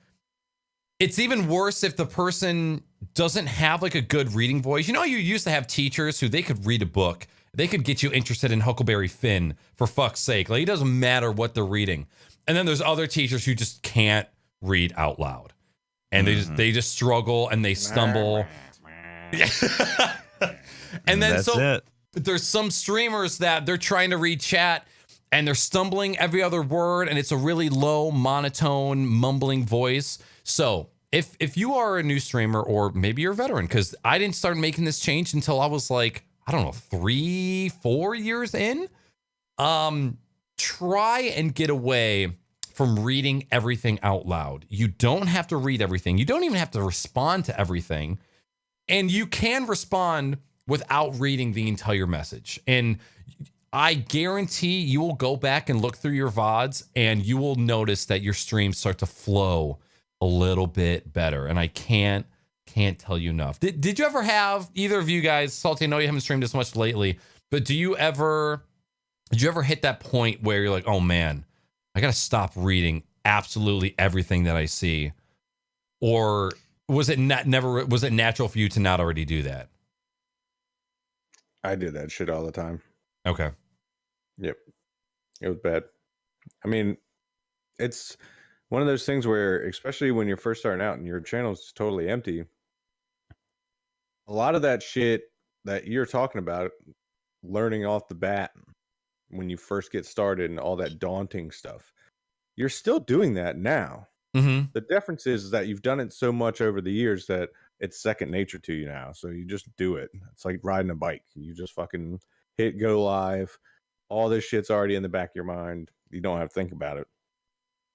it's even worse if the person doesn't have like a good reading voice. You used to have teachers who they could read a book. They could get you interested in Huckleberry Finn, for fuck's sake. Like, it doesn't matter what they're reading. And then there's other teachers who just can't read out loud. And they just struggle and they stumble. And then there's some streamers that they're trying to read chat and they're stumbling every other word, and it's a really low, monotone, mumbling voice. So if you are a new streamer, or maybe you're a veteran, because I didn't start making this change until I was like, I don't know, 3-4 years in, try and get away from reading everything out loud. You don't have to read everything. You don't even have to respond to everything. And you can respond without reading the entire message. And I guarantee you will go back and look through your VODs and you will notice that your streams start to flow a little bit better. And I can't tell you enough. Did you ever have, either of you guys, Salty, I know you haven't streamed as much lately, but did you ever hit that point where you're like, oh man, I got to stop reading absolutely everything that I see? Or was it was it natural for you to not already do that? I did that shit all the time. Okay. Yep. It was bad. I mean, it's one of those things where, especially when you're first starting out and your channel's totally empty, a lot of that shit that you're talking about, learning off the bat, when you first get started and all that daunting stuff. You're still doing that now. Mm-hmm. The difference is that you've done it so much over the years that it's second nature to you now. So you just do it. It's like riding a bike. You just fucking hit go live. All this shit's already in the back of your mind. You don't have to think about it.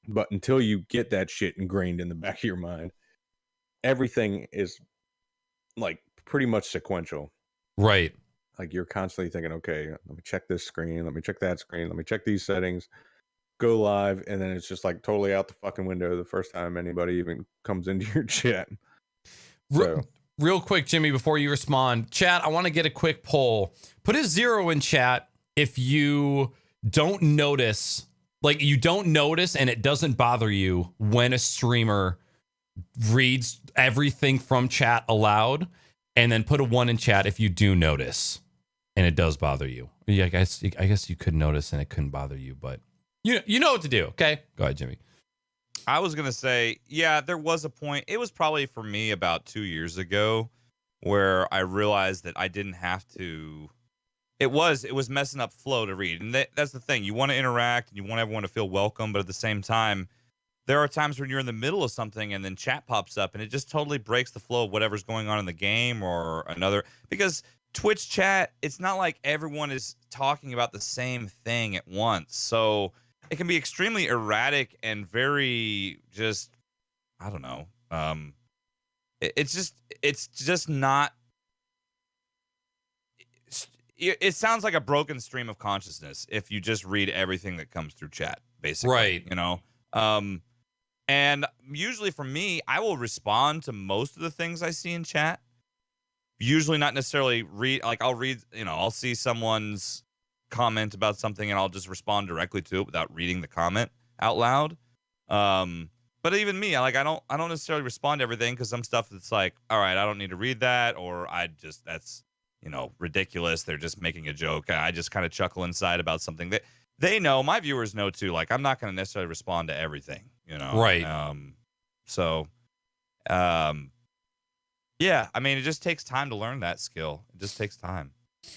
But until you get that shit ingrained in the back of your mind, everything is like pretty much sequential. Right. Like you're constantly thinking, okay, let me check this screen. Let me check that screen. Let me check these settings. Go live. And then it's just like totally out the fucking window the first time anybody even comes into your chat. So real quick, Jimmy, before you respond, chat, I want to get a quick poll. Put a 0 in chat if you don't notice, like you don't notice and it doesn't bother you when a streamer reads everything from chat aloud, and then put a 1 in chat if you do notice and it does bother you. Yeah, I guess you could notice and it couldn't bother you, but you know what to do. Okay, go ahead, Jimmy. I was going to say, yeah, there was a point. It was probably for me about 2 years ago where I realized that I didn't have to. It was messing up flow to read. And that's the thing. You want to interact and you want everyone to feel welcome. But at the same time, there are times when you're in the middle of something and then chat pops up and it just totally breaks the flow of whatever's going on in the game or another. Because Twitch chat, it's not like everyone is talking about the same thing at once. So it can be extremely erratic and very just, I don't know. It's just not. It sounds like a broken stream of consciousness if you just read everything that comes through chat, basically. Right. You know. And usually for me, I will respond to most of the things I see in chat. Usually not necessarily read. Like I'll read. You know, I'll see someone's comment about something and I'll just respond directly to it without reading the comment out loud. But even me, I don't necessarily respond to everything because some stuff that's like, all right, I don't need to read that, or that's ridiculous. They're just making a joke. I just kind of chuckle inside about something that they know, my viewers know too. Like I'm not going to necessarily respond to everything, Right. Yeah, I mean, it just takes time to learn that skill. It just takes time.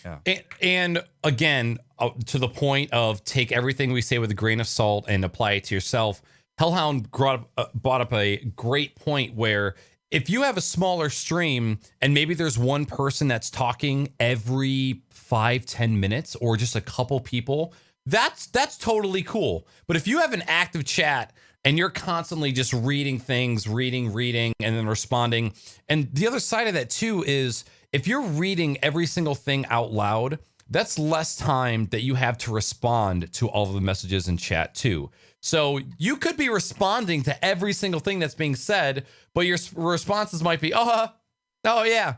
Yeah. And again, to the point of take everything we say with a grain of salt and apply it to yourself. Hellhound brought up a great point where if you have a smaller stream and maybe there's one person that's talking every 5-10 minutes or just a couple people, that's totally cool. But if you have an active chat and you're constantly just reading things, reading, and then responding. And the other side of that too is if you're reading every single thing out loud, that's less time that you have to respond to all of the messages in chat too. So you could be responding to every single thing that's being said, but your responses might be, oh yeah,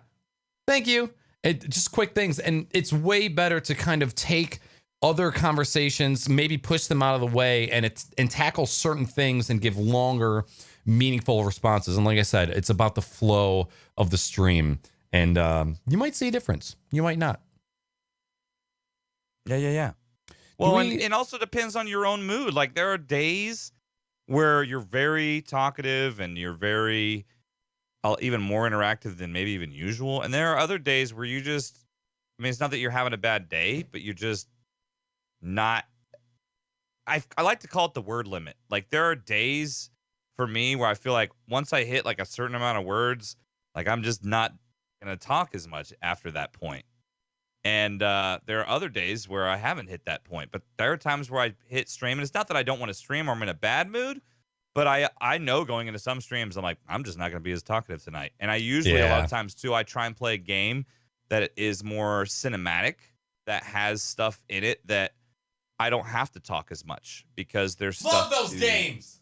thank you. Just quick things. And it's way better to kind of take other conversations, maybe push them out of the way and tackle certain things and give longer, meaningful responses. And like I said, it's about the flow of the stream. And you might see a difference. You might not. Yeah. Well, and it also depends on your own mood. Like there are days where you're very talkative and you're very even more interactive than maybe even usual. And there are other days where you just, I mean, it's not that you're having a bad day, but you're just not. I like to call it the word limit. Like there are days for me where I feel like once I hit like a certain amount of words, like I'm just not going to talk as much after that point. And there are other days where I haven't hit that point, but there are times where I hit stream, and it's not that I don't want to stream or I'm in a bad mood, but I know going into some streams, I'm like, I'm just not going to be as talkative tonight. And I usually, a lot of times too, I try and play a game that is more cinematic, that has stuff in it that I don't have to talk as much because there's Love those games.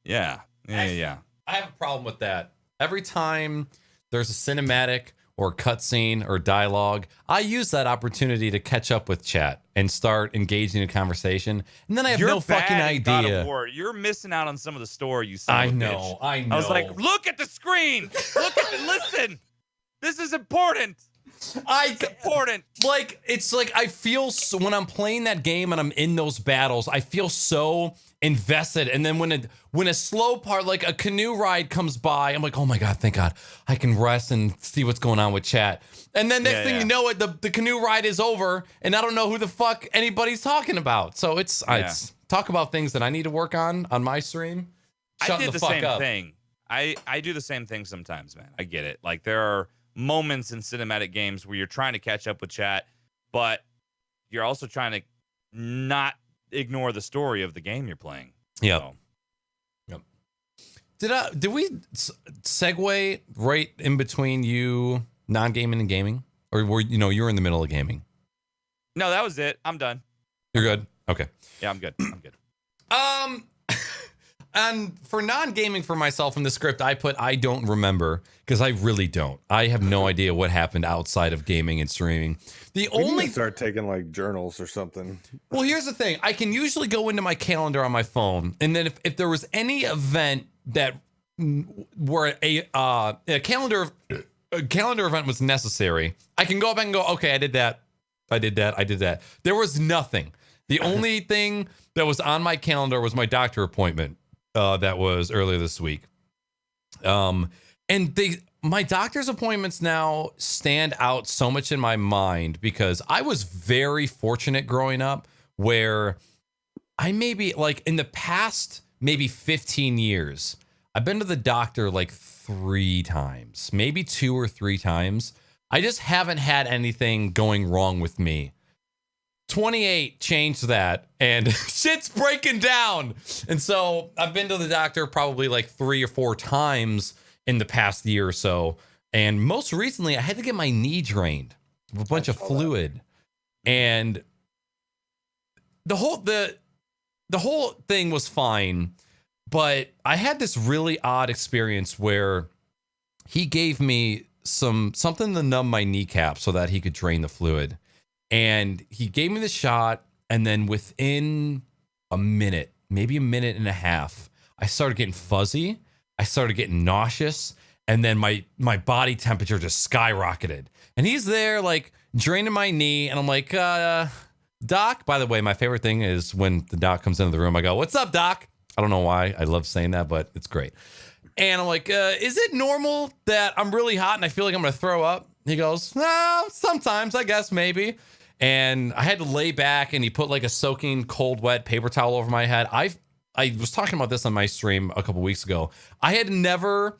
Yeah. I have a problem with that. Every time there's a cinematic or cutscene or dialogue, I use that opportunity to catch up with chat and start engaging in concation. And then I have no fucking idea. God of War. You're missing out on some of the story, you son of a bitch. I know. I was like, look at the screen. Listen. This is important. It's important. Like, it's like I feel so, when I'm playing that game and I'm in those battles, I feel so invested. And then when a slow part, like a canoe ride comes by, I'm like, oh my God, thank God I can rest and see what's going on with chat. And then next thing you know it, the canoe ride is over and I don't know who the fuck anybody's talking about. So it's talk about things that I need to work on my stream. I did the same thing. I do the same thing sometimes, man. I get it. Like there are moments in cinematic games where you're trying to catch up with chat, but you're also trying to not ignore the story of the game you're playing. Yeah. So. Yep. Did we segue right in between you non-gaming and gaming, or were you're in the middle of gaming? No, that was it. I'm done. You're good. Okay. Yeah, I'm good. I'm good. And for non-gaming for myself in the script, I put I don't remember because I really don't. I have no idea what happened outside of gaming and streaming. We need to start taking like journals or something. Well, here's the thing. I can usually go into my calendar on my phone, and then if there was any event that where a calendar event was necessary, I can go back and go, okay, I did that. I did that. There was nothing. The only thing that was on my calendar was my doctor appointment. That was earlier this week. And my doctor's appointments now stand out so much in my mind because I was very fortunate growing up where I maybe like in the past, maybe 15 years, I've been to the doctor like 3 times, maybe 2 or 3 times. I just haven't had anything going wrong with me. 28 changed that and shit's breaking down. And so I've been to the doctor probably like 3 or 4 times in the past year or so. And most recently I had to get my knee drained with a bunch of fluid. And the whole thing was fine, but I had this really odd experience where he gave me something to numb my kneecap so that he could drain the fluid. And he gave me the shot, and then within a minute, maybe a minute and a half, I started getting fuzzy. I started getting nauseous, and then my body temperature just skyrocketed. And he's there, like, draining my knee, and I'm like, Doc, by the way, my favorite thing is when the doc comes into the room, I go, what's up, Doc? I don't know why I love saying that, but it's great. And I'm like, is it normal that I'm really hot and I feel like I'm going to throw up? He goes, no, sometimes, I guess, maybe. And I had to lay back, and he put like a soaking cold, wet paper towel over my head. I was talking about this on my stream a couple weeks ago. I had never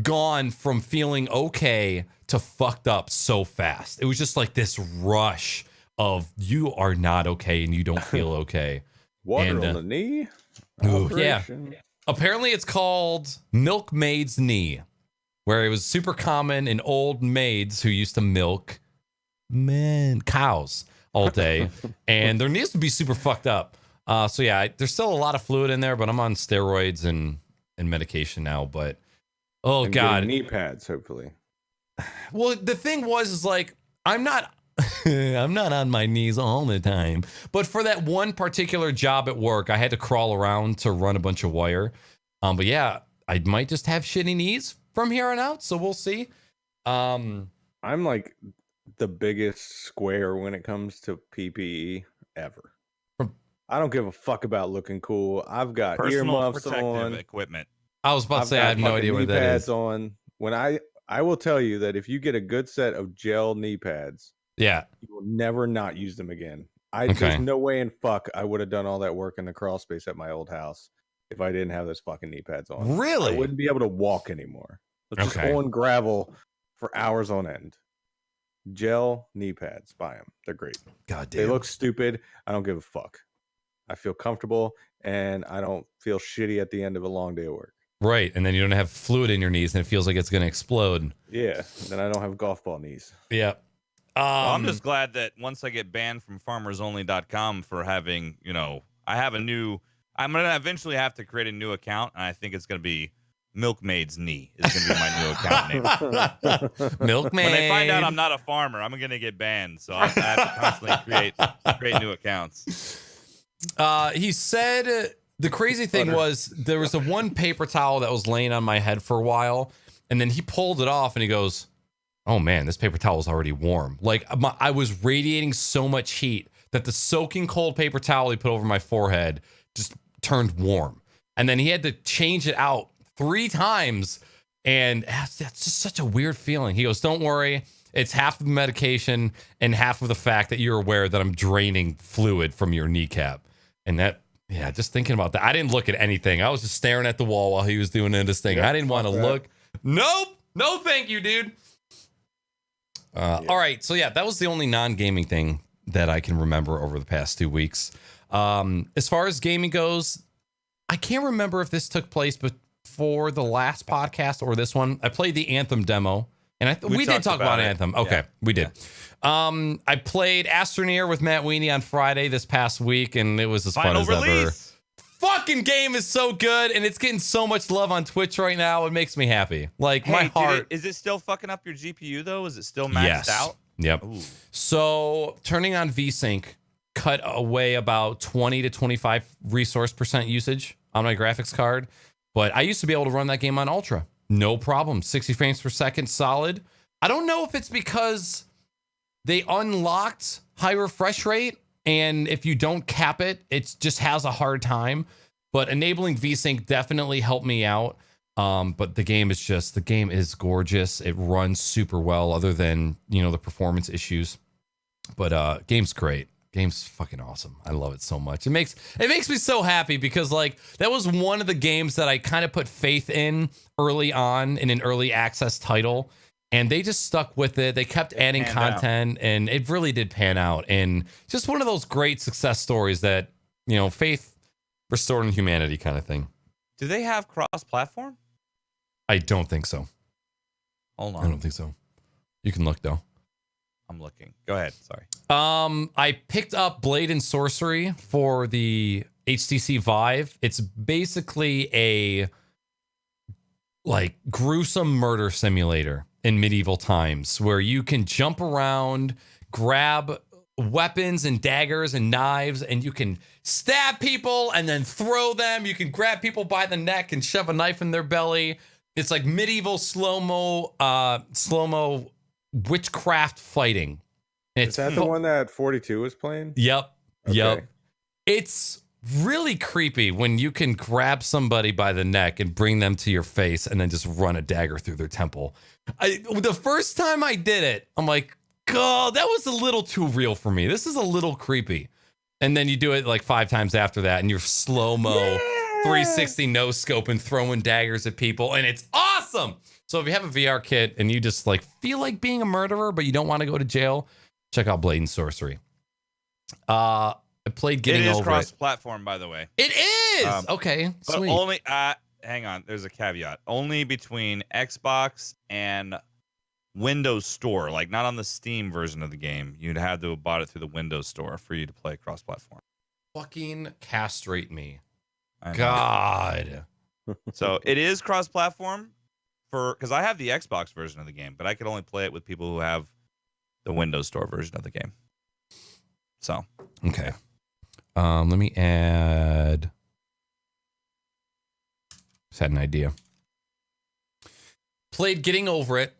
gone from feeling okay to fucked up so fast. It was just like this rush of you are not okay and you don't feel okay. Water on the knee? Yeah. Apparently it's called milkmaid's knee, where it was super common in old maids who used to milk cows all day, and there needs to be super fucked up. So yeah, there's still a lot of fluid in there, but I'm on steroids and medication now. But oh god, knee pads, hopefully. Well, the thing is like I'm not on my knees all the time, but for that one particular job at work, I had to crawl around to run a bunch of wire. But yeah, I might just have shitty knees from here on out, so we'll see. I'm like the biggest square when it comes to PPE ever. I don't give a fuck about looking cool. I've got earmuffs on, equipment. I was about to say I have no idea what that is. On when I will tell you that if you get a good set of gel knee pads, yeah, you will never not use them again. There's no way in fuck I would have done all that work in the crawl space at my old house if I didn't have those fucking knee pads on. Really? I wouldn't be able to walk anymore. Just on gravel for hours on end. Gel knee pads, buy them. They're great. God damn. They look stupid. I don't give a fuck. I feel comfortable, and I don't feel shitty at the end of a long day of work. Right, and then you don't have fluid in your knees, and it feels like it's going to explode. Yeah, then I don't have golf ball knees. Yeah. Well, I'm just glad that once I get banned from farmersonly.com for having, I have I'm going to eventually have to create a new account, and I think it's going to be Milkmaid's Knee is going to be my new account name. Milkmaid. When they find out I'm not a farmer, I'm going to get banned. So I have to constantly create new accounts. He said the crazy thing was there was a one paper towel that was laying on my head for a while, and then he pulled it off and he goes, oh man, this paper towel is already warm. Like I was radiating so much heat that the soaking cold paper towel he put over my forehead just turned warm. And then he had to change it out 3 times. And that's just such a weird feeling. He goes, don't worry. It's half of the medication and half of the fact that you're aware that I'm draining fluid from your kneecap. And that, yeah, just thinking about that. I didn't look at anything. I was just staring at the wall while he was doing this thing. I didn't want to look. Nope. No, thank you, dude. All right. So, yeah, that was the only non-gaming thing that I can remember over the past 2 weeks. As far as gaming goes, I can't remember if this took place before the last podcast or this one. I played the Anthem demo, and we did talk about Anthem. Okay, we did. Yeah. I played Astroneer with Matt Weenie on Friday this past week, and it was as fun as ever. Fucking game is so good, and it's getting so much love on Twitch right now. It makes me happy. Like, my heart. Is it still fucking up your GPU, though? Is it still maxed out? Yep. Ooh. So turning on VSync cut away about 20 to 25 resource % usage on my graphics card. But I used to be able to run that game on Ultra. No problem. 60 frames per second, solid. I don't know if it's because they unlocked high refresh rate, and if you don't cap it, it just has a hard time. But enabling VSync definitely helped me out. But the game is gorgeous. It runs super well, other than, the performance issues. But game's great. Game's fucking awesome. I love it so much. It makes me so happy because, like, that was one of the games that I kind of put faith in early on in an early access title, and they just stuck with it. They kept adding content, and it really did pan out. And just one of those great success stories that, faith restored in humanity kind of thing. Do they have cross-platform? I don't think so. Hold on. I don't think so. You can look, though. I'm looking. Go ahead. Sorry. I picked up Blade and Sorcery for the HTC Vive. It's basically a gruesome murder simulator in medieval times where you can jump around, grab weapons and daggers and knives, and you can stab people and then throw them. You can grab people by the neck and shove a knife in their belly. It's like medieval slow-mo witchcraft fighting. Is that the one that 42 was playing? Yep. Okay. Yep. It's really creepy when you can grab somebody by the neck and bring them to your face and then just run a dagger through their temple. The first time I did it, I'm like, God, that was a little too real for me. This is a little creepy. And then you do it like 5 times after that, and you're slow-mo 360 no scope and throwing daggers at people, and it's awesome. So if you have a VR kit and you just feel like being a murderer, but you don't want to go to jail, check out Blade and Sorcery. I played Getting Over It. It is cross-platform, by the way. It is! Okay, but sweet. Only, hang on, there's a caveat. Only between Xbox and Windows Store, not on the Steam version of the game. You'd have to have bought it through the Windows Store for you to play cross-platform. Fucking castrate me. God. So it is cross-platform because I have the Xbox version of the game, but I could only play it with people who have the Windows Store version of the game. So okay, let me add. Just had an idea. Played Getting Over It.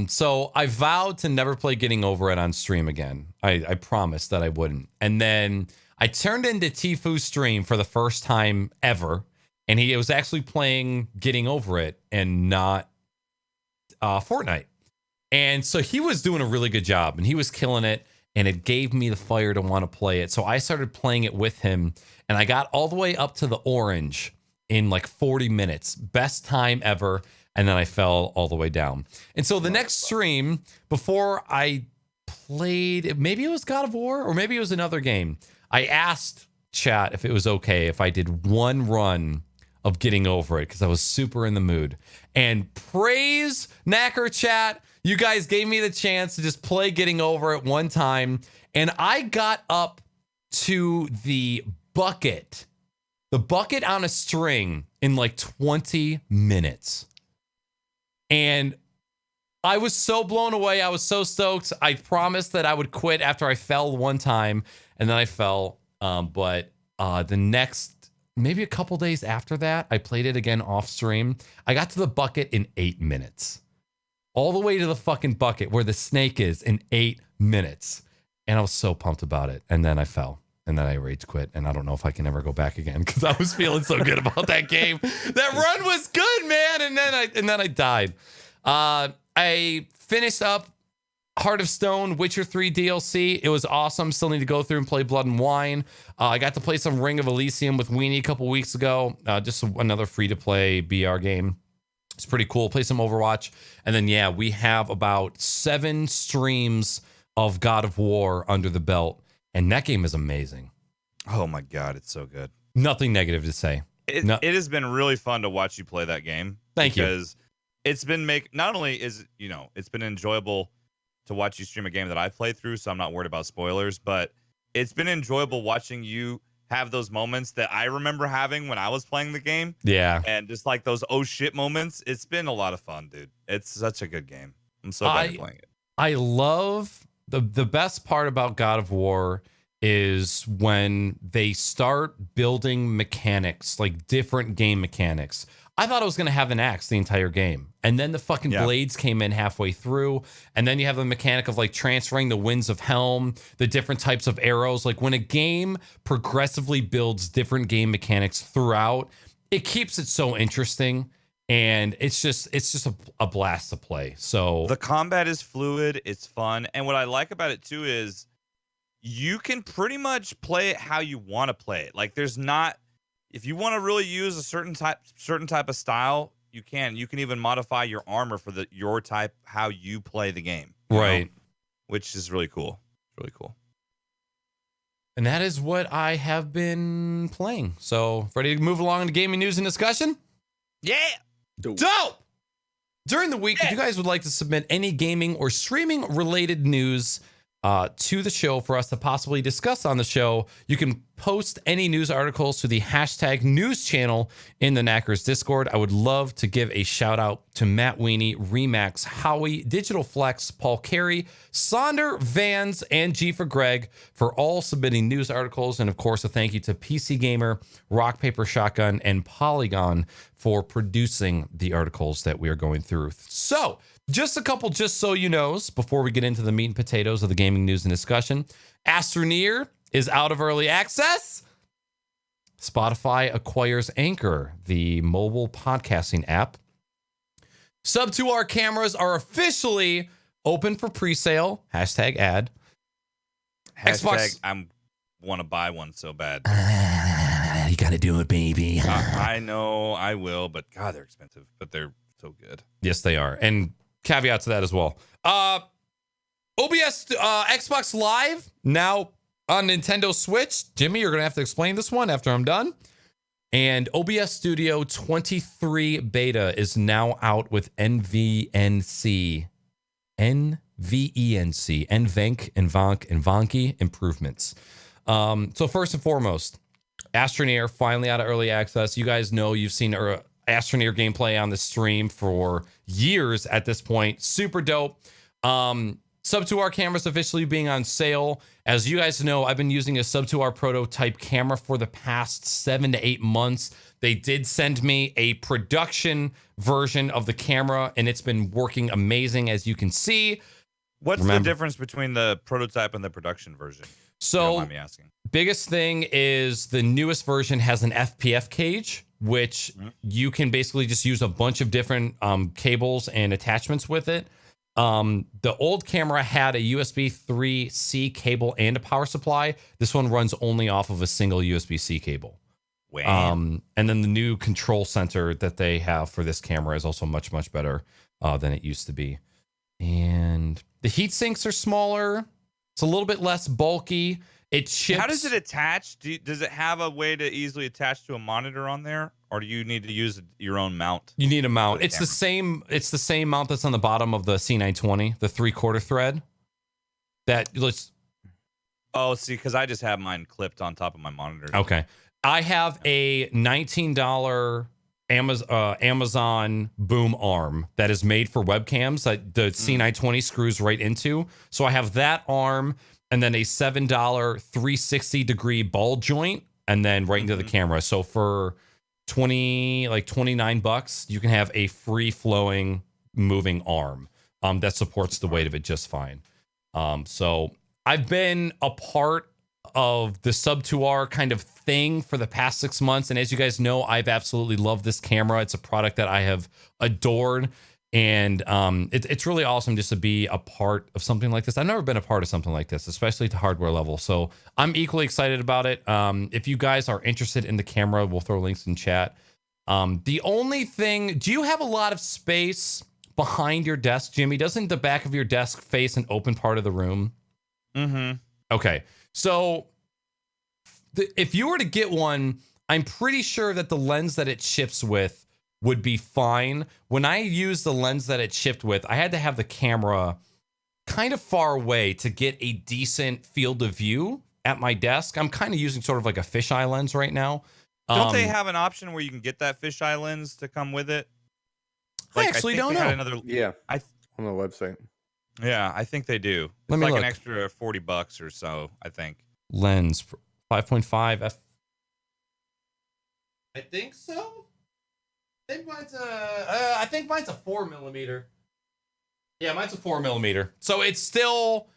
So I vowed to never play Getting Over It on stream again. I promised that I wouldn't. And then I turned into Tifu's stream for the first time ever, and he was actually playing Getting Over It and not Fortnite. And so he was doing a really good job, and he was killing it, and it gave me the fire to want to play it. So I started playing it with him, and I got all the way up to the orange in 40 minutes. Best time ever. And then I fell all the way down. And so the next stream, before I played, maybe it was God of War or maybe it was another game, I asked chat if it was okay if I did one run of Getting Over It because I was super in the mood. And praise Naaacker chat, you guys gave me the chance to just play Getting Over It one time. And I got up to the bucket on a string in 20 minutes. And I was so blown away. I was so stoked. I promised that I would quit after I fell one time, and then I fell. But the next, maybe a couple days after that, I played it again off stream. I got to the bucket in 8 minutes. All the way to the fucking bucket where the snake is in 8 minutes. And I was so pumped about it. And then I fell. and then I rage quit, and I don't know if I can ever go back again because I was feeling so good about that game. That run was good, man, and then I died. I finished up Heart of Stone, Witcher 3 DLC. It was awesome. Still need to go through and play Blood and Wine. I got to play some Ring of Elysium with Weenie a couple weeks ago. Just another free-to-play BR game. It's pretty cool. Play some Overwatch. And then, yeah, we have about 7 streams of God of War under the belt. And that game is amazing. Oh, my God. It's so good. Nothing negative to say. It has been really fun to watch you play that game. Thank you. Because it's been not only is, it's been enjoyable to watch you stream a game that I've played through, so I'm not worried about spoilers, but it's been enjoyable watching you have those moments that I remember having when I was playing the game. Yeah. And just like those oh shit moments. It's been a lot of fun, dude. It's such a good game. I'm so glad you're playing it. I love the best part about God of War is when they start building mechanics, like different game mechanics. I thought I was going to have an axe the entire game. And then the fucking blades came in halfway through. And then you have the mechanic of like transferring the winds of Helm, the different types of arrows. Like when a game progressively builds different game mechanics throughout, it keeps it so interesting. And it's just a blast to play. So the combat is fluid. It's fun. And what I like about it too is you can pretty much play it how you want to play it. Like there's not, if you want to really use a certain type of style, you can. You can even modify your armor for your type, how you play the game. Right. Which is really cool. Really cool. And that is what I have been playing. So ready to move along into gaming news and discussion? Yeah. Dope. During the week, if you guys would like to submit any gaming or streaming related news to the show for us to possibly discuss on the show, you can post any news articles to the hashtag news channel in the Naaackers Discord. I would love to give a shout out to Matt Weenie, Remax, Howie, Digital Flex, Paul Carey, Sonder, Vans, and G for Greg for all submitting news articles. And of course, a thank you to PC Gamer, Rock, Paper, Shotgun, and Polygon for producing the articles that we are going through. So just a couple, just so you knows, before we get into the meat and potatoes of the gaming news and discussion. Astroneer is out of early access. Spotify acquires Anchor, the mobile podcasting app. Sub 2R cameras are officially open for pre-sale. Hashtag ad. Hashtag I want to buy one so bad. You got to do it, baby. I know I will, but God, they're expensive, but they're so good. Yes, they are. And caveat to that as well. OBS Xbox Live now on Nintendo Switch. Jimmy, you're going to have to explain this one after I'm done. And OBS Studio 23 beta is now out with NVENC and Vanki improvements. So first and foremost, Astroneer finally out of early access. You guys know you've seen Astroneer gameplay on the stream for years at this point. Super dope. Sub 2R cameras officially being on sale. As you guys know, I've been using a Sub 2R prototype camera for the past 7 to 8 months. They did send me a production version of the camera, and it's been working amazing, as you can see. What's the difference between the prototype and the production version? So, don't mind me asking. Biggest thing is the newest version has an FPF cage, which you can basically just use a bunch of different cables and attachments with it. The old camera had a USB 3C cable and a power supply. This one runs only off of a single USB-C cable. Wow. And then the new control center that they have for this camera is also much, much better than it used to be. And the heat sinks are smaller. It's a little bit less bulky. It ships. How does it attach? Does it have a way to easily attach to a monitor on there, or do you need to use your own mount? You need a mount. It's the same. It's the same mount that's on the bottom of the C920, the 3/4 thread. Oh, see, because I just have mine clipped on top of my monitor. Okay, I have a $19 Amazon boom arm that is made for webcams that the C920 screws right into. So I have that arm. And then a $7 360-degree ball joint, and then right into the camera. So for $29, you can have a free-flowing moving arm that supports the weight of it just fine. So I've been a part of the sub 2R kind of thing for the past 6 months. And as you guys know, I've absolutely loved this camera. It's a product that I have adored. And it's really awesome just to be a part of something like this. I've never been a part of something like this, especially to hardware level. So I'm equally excited about it. If you guys are interested in the camera, we'll throw links in chat. The only thing, do you have a lot of space behind your desk, Jimmy? Doesn't the back of your desk face an open part of the room? Mm-hmm. Okay. So if you were to get one, I'm pretty sure that the lens that it ships with would be fine. When I used the lens that it shipped with, I had to have the camera kind of far away to get a decent field of view at my desk. I'm kind of using sort of like a fisheye lens right now. Don't they have an option where you can get that fisheye lens to come with it? I actually don't know. Yeah, on the website. Yeah, I think they do. Let It's me like look. an extra $40 or so, I think. Lens 5.5 f. I think so. I think mine's a 4mm. Yeah, mine's a 4mm. So it's still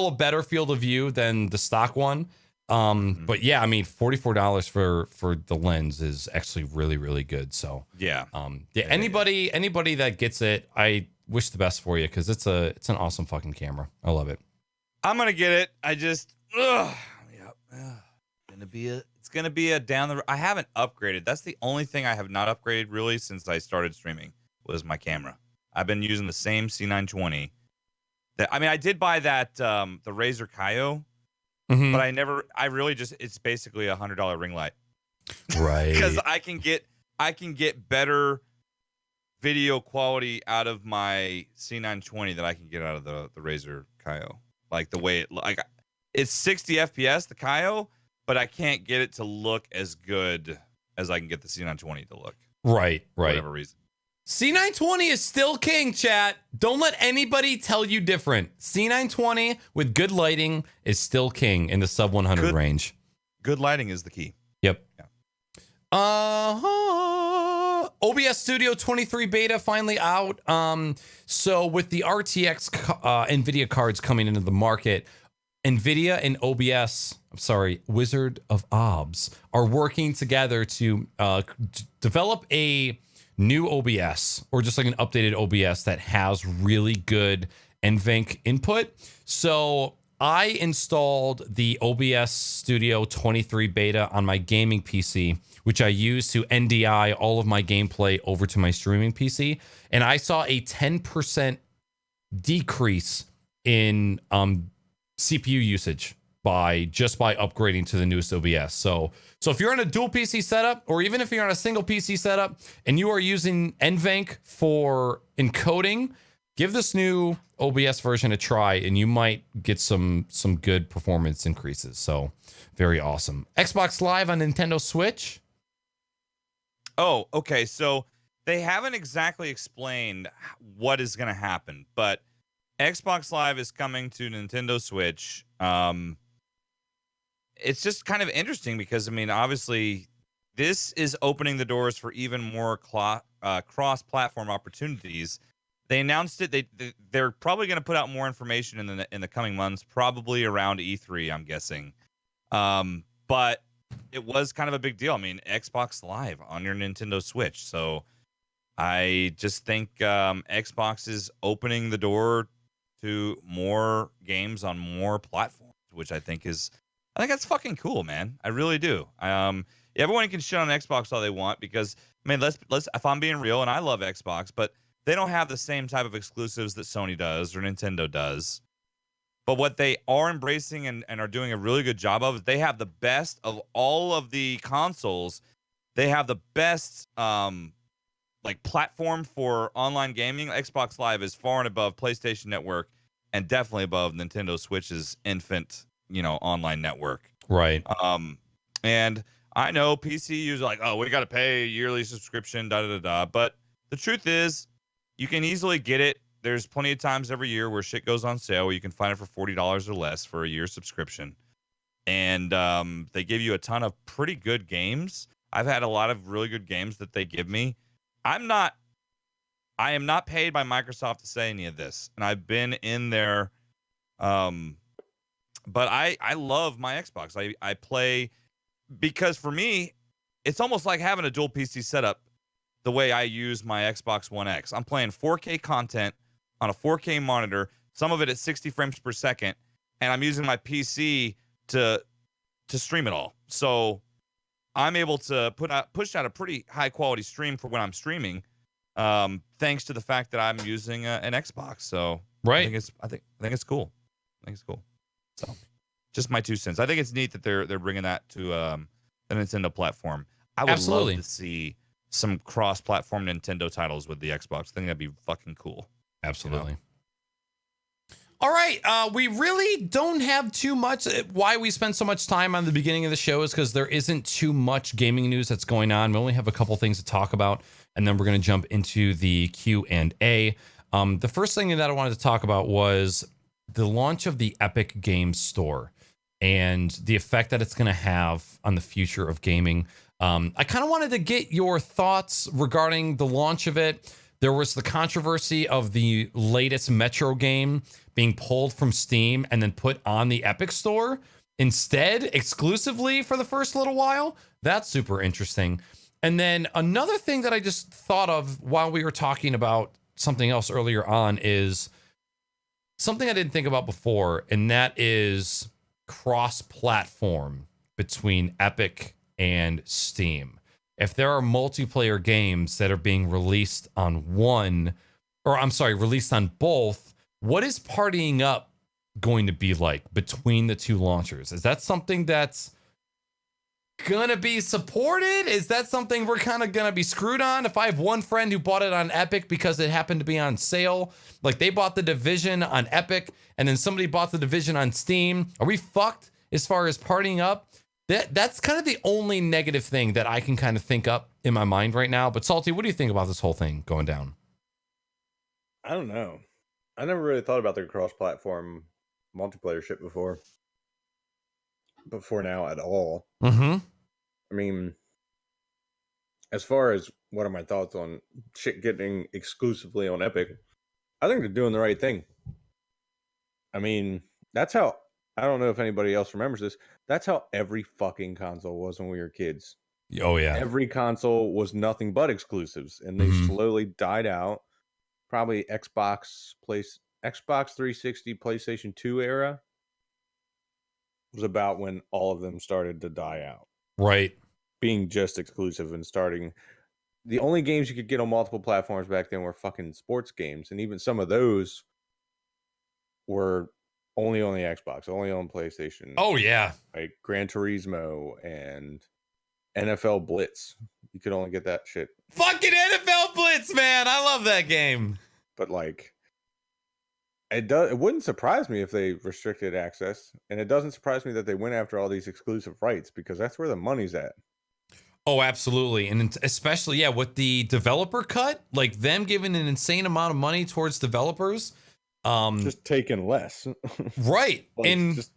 a better field of view than the stock one. But yeah, I mean, $44 for the lens is actually really, really good. So Yeah. anybody that gets it, I wish the best for you, because it's an awesome fucking camera. I love it. I'm gonna get it. I just it's gonna be a down the. I haven't upgraded. That's the only thing I have not upgraded really since I started streaming was my camera. I've been using the same C920. I did buy that the Razer Kaio, but I really just, it's basically $100 ring light. Right. Because I can get better video quality out of my C920 than I can get out of the Razer Kaio. Like the way it's 60 FPS, the Kaio, but I can't get it to look as good as I can get the C920 to look. Right. For whatever reason. C920 is still king, chat. Don't let anybody tell you different. C920 with good lighting is still king in the sub 100 range. Good lighting is the key. Yep. Yeah. OBS Studio 23 beta finally out. So with the RTX NVIDIA cards coming into the market, NVIDIA and Wizard of Oz are working together to develop a new OBS, or just like an updated OBS that has really good NVENC input. So I installed the OBS Studio 23 beta on my gaming PC, which I use to NDI all of my gameplay over to my streaming PC. And I saw a 10% decrease in CPU usage by upgrading to the newest OBS. So if you're on a dual PC setup, or even if you're on a single PC setup and you are using NVENC for encoding, give this new OBS version a try, and you might get some good performance increases. So very awesome. Xbox Live on Nintendo Switch. Oh, okay. So they haven't exactly explained what is going to happen, but Xbox Live is coming to Nintendo Switch. It's just kind of interesting because, obviously, this is opening the doors for even more cross-platform opportunities. They announced it. They're probably going to put out more information in the coming months, probably around E3, I'm guessing. But it was kind of a big deal. Xbox Live on your Nintendo Switch. So I just think Xbox is opening the door to more games on more platforms, which I think that's fucking cool, man. I really do. Everyone can shit on Xbox all they want because, let's if I'm being real, and I love Xbox, but they don't have the same type of exclusives that Sony does or Nintendo does. But what they are embracing and are doing a really good job of is they have the best of all of the consoles. They have the best platform for online gaming. Xbox Live is far and above PlayStation Network and definitely above Nintendo Switch's infant, online network. Right. And I know PC users are like, oh, we got to pay a yearly subscription, But the truth is, you can easily get it. There's plenty of times every year where shit goes on sale where you can find it for $40 or less for a year subscription. And they give you a ton of pretty good games. I've had a lot of really good games that they give me. I am not paid by Microsoft to say any of this. And I've been in their But I love my Xbox. I play because for me, it's almost like having a dual PC setup the way I use my Xbox One X. I'm playing 4K content on a 4K monitor, some of it at 60 frames per second, and I'm using my PC to stream it all. So I'm able to push out a pretty high quality stream for when I'm streaming, thanks to the fact that I'm using an Xbox. So Right. I think it's cool. I think it's cool. So just my 2 cents. I think it's neat that they're bringing that to the Nintendo platform. I would Absolutely. love to see some cross-platform Nintendo titles with the Xbox. I think that'd be fucking cool. Absolutely. All right. We really don't have too much. Why we spend so much time on the beginning of the show is because there isn't too much gaming news that's going on. We only have a couple things to talk about, and then we're going to jump into the Q&A. The first thing that I wanted to talk about was the launch of the Epic Games Store and the effect that it's going to have on the future of gaming. I kind of wanted to get your thoughts regarding the launch of it. There was the controversy of the latest Metro game being pulled from Steam and then put on the Epic Store instead, exclusively for the first little while. That's super interesting. And then another thing that I just thought of while we were talking about something else earlier on is something I didn't think about before, and that is cross-platform between Epic and Steam. If there are multiplayer games that are being released on released on both, what is partying up going to be like between the two launchers? Is that something that's gonna be supported? Is that something we're kind of gonna be screwed on? If I have one friend who bought it on Epic because it happened to be on sale, like they bought the Division on Epic and then somebody bought the Division on Steam, are we fucked as far as partying up? That's kind of the only negative thing that I can kind of think up in my mind right now. But Salty, what do you think about this whole thing going down? I don't know. I never really thought about the cross-platform multiplayer shit before now at all. Mm-hmm. I mean, as far as what are my thoughts on shit getting exclusively on Epic, I think they're doing the right thing. I mean, that's how, I don't know if anybody else remembers this, that's how every fucking console was when we were kids. Oh, yeah. Every console was nothing but exclusives, and they slowly died out. Probably Xbox 360, PlayStation 2 era was about when all of them started to die out. Right. Being just exclusive and starting. The only games you could get on multiple platforms back then were fucking sports games, and even some of those were only on the Xbox, only on PlayStation. Oh, yeah. Like Gran Turismo and NFL Blitz. You could only get that shit. Fucking NFL Blitz, man. I love that game. But like, it wouldn't surprise me if they restricted access, and it doesn't surprise me that they went after all these exclusive rights, because that's where the money's at. Oh, absolutely. And especially, yeah, with the developer cut, like them giving an insane amount of money towards developers. Just taking less. Right. Like, and just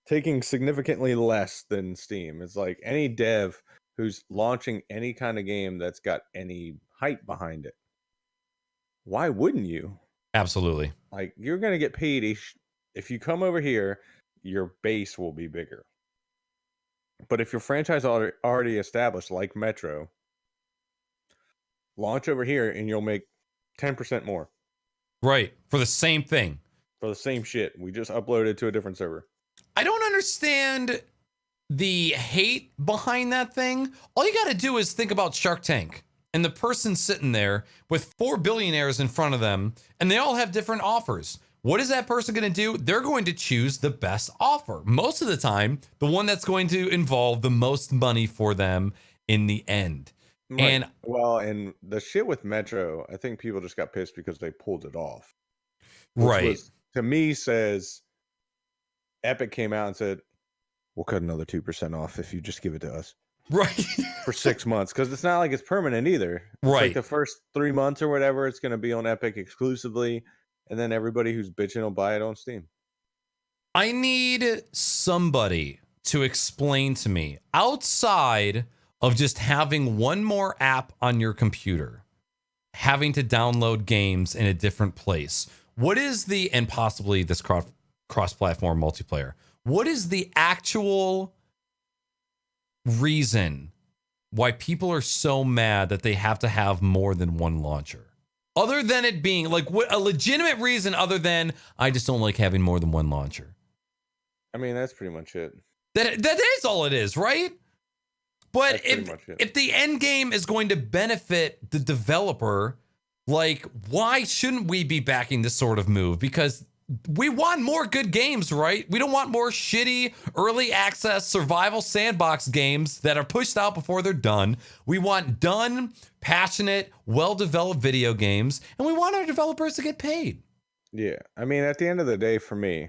taking significantly less than Steam. It's like any dev who's launching any kind of game that's got any hype behind it. Why wouldn't you? Absolutely. Like, you're going to get paid. If you come over here, your base will be bigger. But if your franchise already established, like Metro, launch over here and you'll make 10% more. Right. For the same thing. For the same shit. We just uploaded to a different server. I don't understand the hate behind that thing. All you got to do is think about Shark Tank and the person sitting there with 4 billionaires in front of them, and they all have different offers. What is that person going to do? They're going to choose the best offer. Most of the time, the one that's going to involve the most money for them in the end. Right. And the shit with Metro, I think people just got pissed because they pulled it off. Right. To me, says Epic came out and said, we'll cut another 2% off if you just give it to us. Right. For 6 months, because it's not like it's permanent either. It's right. Like the first 3 months or whatever, it's going to be on Epic exclusively, and then everybody who's bitching will buy it on Steam. I need somebody to explain to me, outside of just having one more app on your computer, having to download games in a different place, what is and possibly this cross-platform multiplayer, What is the actual reason why people are so mad that they have to have more than one launcher? Other than it being like what a legitimate reason other than I just don't like having more than one launcher. I mean, that's pretty much it. That is all it is, right? But if the end game is going to benefit the developer, like, why shouldn't we be backing this sort of move? Because we want more good games, right? We don't want more shitty early access survival sandbox games that are pushed out before they're done. We want done, passionate, well-developed video games, and we want our developers to get paid. Yeah. I mean, at the end of the day, for me,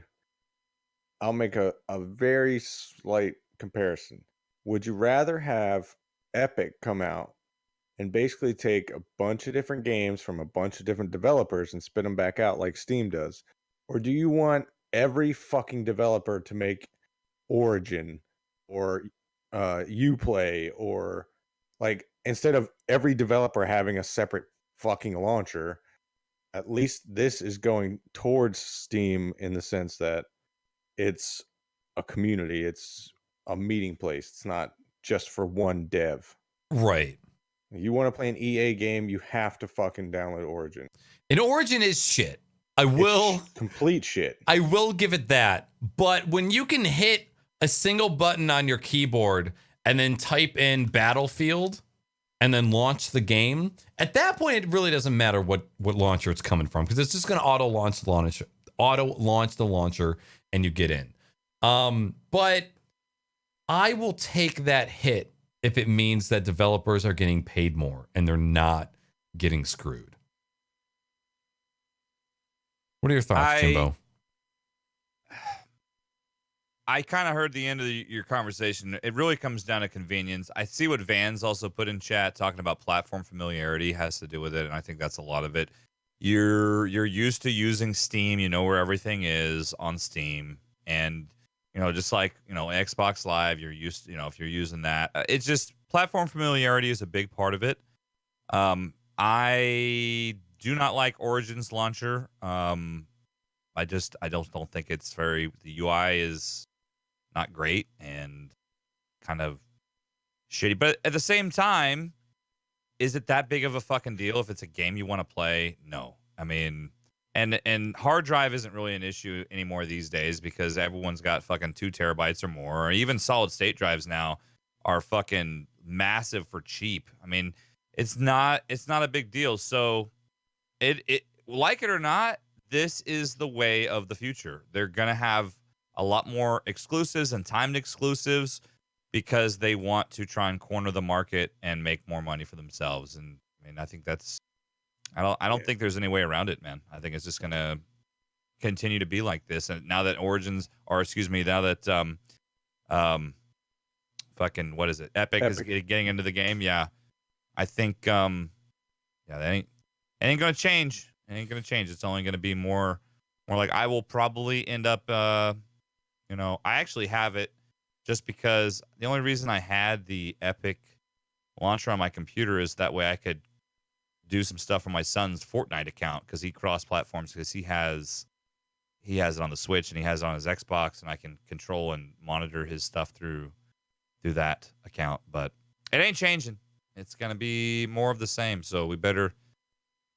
I'll make a very slight comparison. Would you rather have Epic come out and basically take a bunch of different games from a bunch of different developers and spit them back out like Steam does? Or do you want every fucking developer to make Origin or Uplay, or like, instead of every developer having a separate fucking launcher, at least this is going towards Steam in the sense that it's a community, it's a meeting place. It's not just for one dev. Right. You want to play an EA game, you have to fucking download Origin. And Origin is shit. Complete shit. I will give it that. But when you can hit a single button on your keyboard and then type in Battlefield and then launch the game, at that point it really doesn't matter what launcher it's coming from, because it's just going to auto launch the launcher and you get in. But I will take that hit if it means that developers are getting paid more and they're not getting screwed. What are your thoughts, Jimbo? I kind of heard the end of your conversation. It really comes down to convenience. I see what Van's also put in chat, talking about platform familiarity has to do with it, and I think that's a lot of it. You're used to using Steam. You know where everything is on Steam, and just like Xbox Live, you're used to, if you're using that. It's just platform familiarity is a big part of it. I do not like Origin's launcher. I don't think it's the UI is not great and kind of shitty. But at the same time, is it that big of a fucking deal if it's a game you want to play? No. I mean, and hard drive isn't really an issue anymore these days because everyone's got fucking 2 terabytes or more, or even solid state drives now are fucking massive for cheap. I mean, it's not a big deal. So it like it or not, this is the way of the future. They're going to have a lot more exclusives and timed exclusives because they want to try and corner the market and make more money for themselves. And I mean, I think I don't think there's any way around it, man. I think it's just going to continue to be like this. And now that fucking, what is it? Epic is getting into the game. Yeah. I think, that ain't going to change. It ain't going to change. It's only going to be more like I will probably end up, I actually have it just because the only reason I had the Epic launcher on my computer is that way I could do some stuff on my son's Fortnite account because he cross platforms, because he has it on the Switch and he has it on his Xbox, and I can control and monitor his stuff through that account. But it ain't changing. It's going to be more of the same. So we better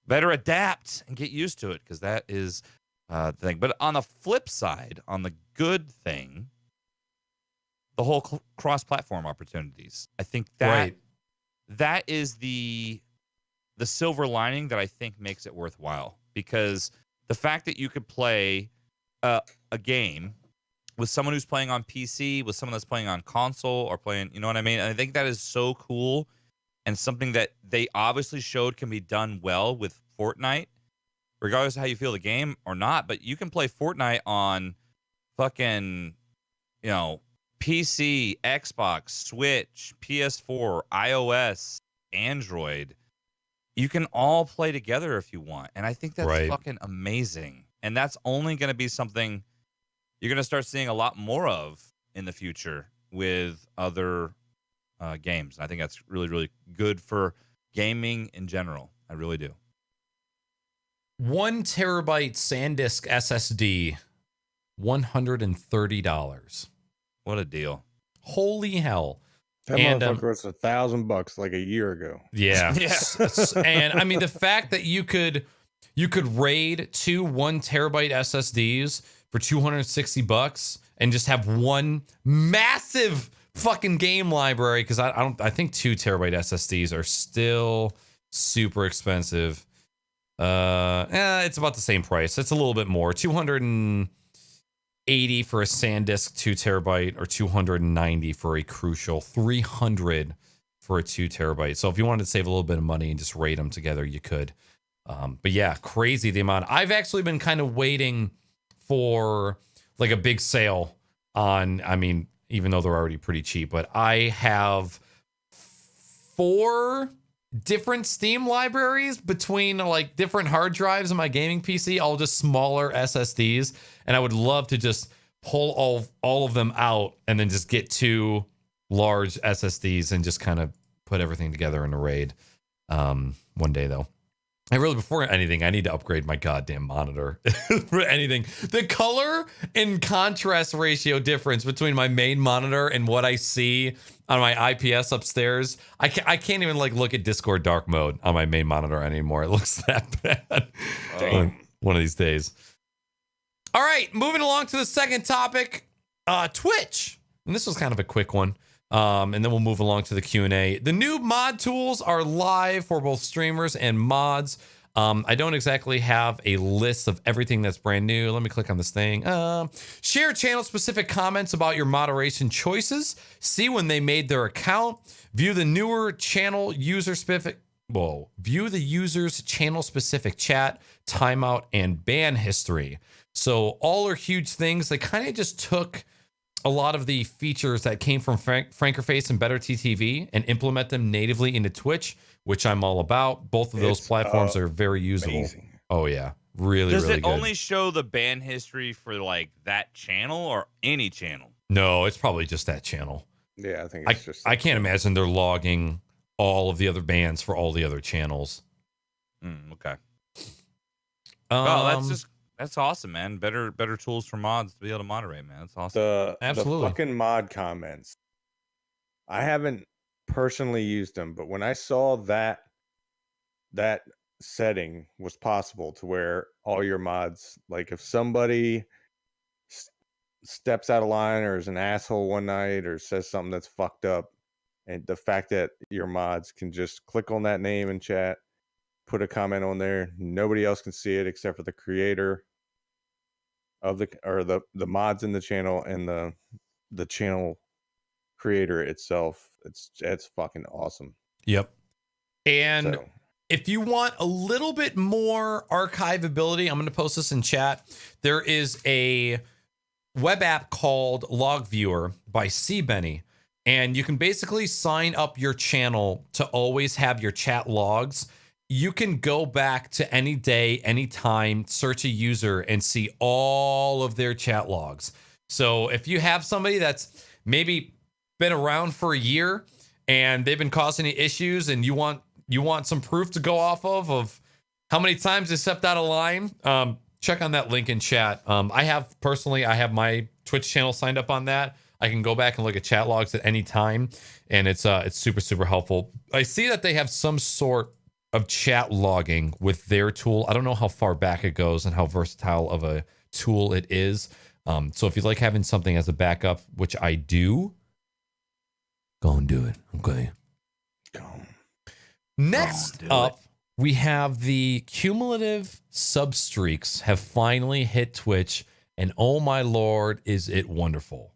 adapt and get used to it, because that is the thing. But on the flip side, on the good thing, the whole cross-platform opportunities. I think that is the silver lining that I think makes it worthwhile, because the fact that you could play a game with someone who's playing on PC, with someone that's playing on console, or playing, you know what I mean? And I think that is so cool, and something that they obviously showed can be done well with Fortnite, regardless of how you feel the game or not. But you can play Fortnite on fucking, PC, Xbox, Switch, PS4, iOS, Android. You can all play together if you want. And I think that's fucking amazing. And that's only going to be something you're going to start seeing a lot more of in the future with other games. I think that's really, really good for gaming in general. I really do. 1 terabyte SanDisk SSD $130. What a deal. Holy hell. That And, motherfucker was $1,000 like a year ago. Yeah. Yeah. And I mean, the fact that you could raid 2 1 terabyte SSDs for $260 and just have one massive fucking game library, because I think 2 terabyte SSDs are still super expensive. It's about the same price. It's a little bit more. 280 for a SanDisk 2 terabyte, or 290 for a Crucial, 300 for a 2 terabyte. So if you wanted to save a little bit of money and just raid them together, you could. But yeah, crazy the amount. I've actually been kind of waiting for like a big sale on, I mean, even though they're already pretty cheap, but I have 4 different Steam libraries between like different hard drives in my gaming PC, all just smaller SSDs. And I would love to just pull all of them out and then just get 2 large SSDs and just kind of put everything together in a raid. One day though. I really, before anything, I need to upgrade my goddamn monitor. For anything, the color and contrast ratio difference between my main monitor and what I see on my IPS upstairs, I can't even like look at Discord dark mode on my main monitor anymore. It looks that bad. One of these days. All right, moving along to the second topic, Twitch, and this was kind of a quick one. And then we'll move along to the Q&A. The new mod tools are live for both streamers and mods. I don't exactly have a list of everything that's brand new. Let me click on this thing. Share channel-specific comments about your moderation choices. See when they made their account. View the newer channel user-specific. View the user's channel-specific chat, timeout, and ban history. So all are huge things. They kind of just took a lot of the features that came from Frankerface and Better TTV and implement them natively into Twitch, which I'm all about. Both of those platforms are very usable. Amazing. Oh yeah, really, Does really it good. only show the ban history for like that channel or any channel? No, it's probably just that channel. Yeah, I think it's just. I can't imagine they're logging all of the other bans for all the other channels. Okay. Well, that's awesome, man. Better tools for mods to be able to moderate, man. That's awesome. Absolutely. The fucking mod comments. I haven't personally used them, but when I saw that setting was possible to where all your mods, like if somebody steps out of line or is an asshole one night or says something that's fucked up, and the fact that your mods can just click on that name in chat, put a comment on there, nobody else can see it except for the creator of the mods in the channel and the channel creator itself. It's fucking awesome. Yep. And if you want a little bit more archivability, I'm going to post this in chat. There is a web app called Log Viewer by CBenny, and you can basically sign up your channel to always have your chat logs. You can go back to any day, any time, search a user and see all of their chat logs. So if you have somebody that's maybe been around for a year and they've been causing any issues and you want some proof to go off of how many times they stepped out of line, check on that link in chat. I have my Twitch channel signed up on that. I can go back and look at chat logs at any time, and it's super, super helpful. I see that they have some sort of chat logging with their tool. I don't know how far back it goes and how versatile of a tool it is. So if you'd like having something as a backup, which I do, go and do it. Okay. Next up, we have the cumulative sub streaks have finally hit Twitch, and oh my lord, is it wonderful.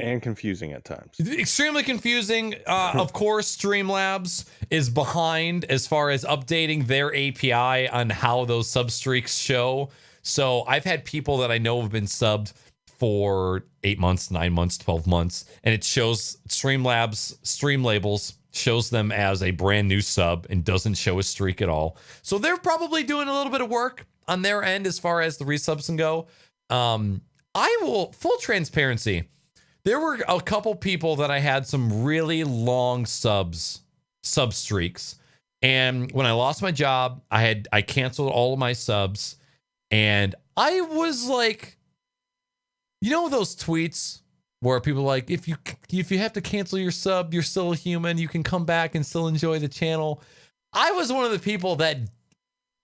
And confusing at times. Extremely confusing. Of course, Streamlabs is behind as far as updating their API on how those sub streaks show. So I've had people that I know have been subbed for 8 months, 9 months, 12 months, and it shows Streamlabs stream labels shows them as a brand new sub and doesn't show a streak at all. So they're probably doing a little bit of work on their end as far as the resubs can go. Full transparency. There were a couple people that I had some really long sub streaks. And when I lost my job, I canceled all of my subs. And I was like You know those tweets where people are like, if you have to cancel your sub, you're still a human. You can come back and still enjoy the channel. I was one of the people that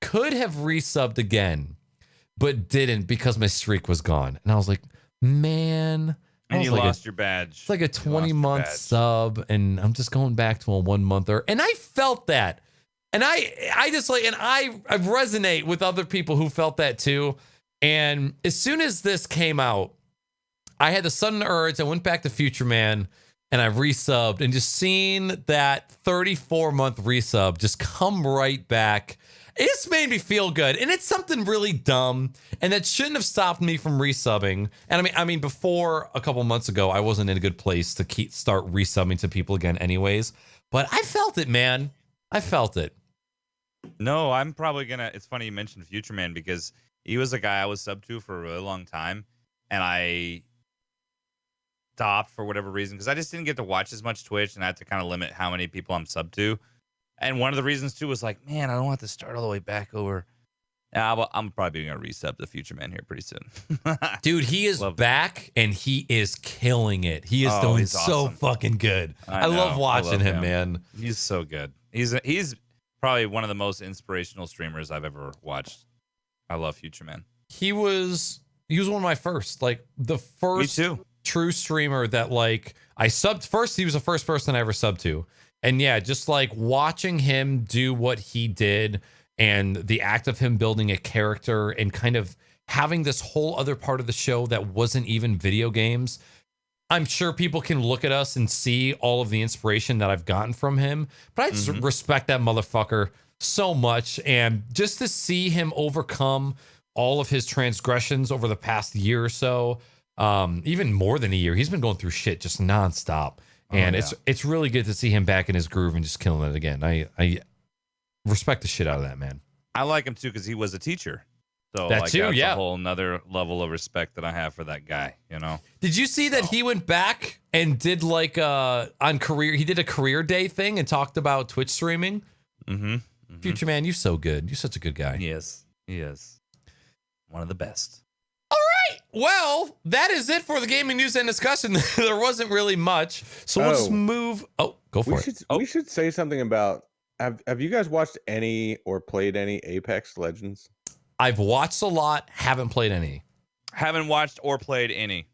could have resubbed again, but didn't because my streak was gone. And I was like, man. And you like lost your badge. It's like a 20-month sub, and I'm just going back to a 1-monther. And I felt that. And I just like, and I resonate with other people who felt that too. And as soon as this came out, I had the sudden urge. I went back to Future Man and I resubbed, and just seeing that 34-month resub just come right back, it just made me feel good. And it's something really dumb, and that shouldn't have stopped me from resubbing. And I mean, before a couple months ago, I wasn't in a good place to start resubbing to people again anyways. But I felt it, man. I felt it. No, I'm probably gonna. It's funny you mentioned Future Man because he was a guy I was sub to for a really long time, and I stopped for whatever reason because I just didn't get to watch as much Twitch, and I had to kind of limit how many people I'm sub to. And one of the reasons too was like, man, I don't want to start all the way back over. I'm probably gonna resub the Future Man here pretty soon. Dude, he is back and he is killing it. He is doing so awesome. Fucking good. I love watching him, man. He's so good. He's probably one of the most inspirational streamers I've ever watched. I love Future Man. He was one of my first, like the first true streamer that like I subbed first. He was the first person I ever subbed to. And yeah, just like watching him do what he did and the act of him building a character and kind of having this whole other part of the show that wasn't even video games. I'm sure people can look at us and see all of the inspiration that I've gotten from him, but I just respect that motherfucker so much. And just to see him overcome all of his transgressions over the past year or so, even more than a year, he's been going through shit just nonstop. And it's really good to see him back in his groove and just killing it again. I respect the shit out of that, man. I like him too because he was a teacher. So that too, that's yeah. a whole nother level of respect that I have for that guy, you know. Did you see that he went back and did like on career? He did a career day thing and talked about Twitch streaming. Future Man, you're so good. You're such a good guy. He is one of the best. All right. Well, that is it for the gaming news and discussion. There wasn't really much, so we'll just move. Oh, go for it. We should say something about. Have you guys watched any or played any Apex Legends? I've watched a lot, haven't played any. Haven't watched or played any.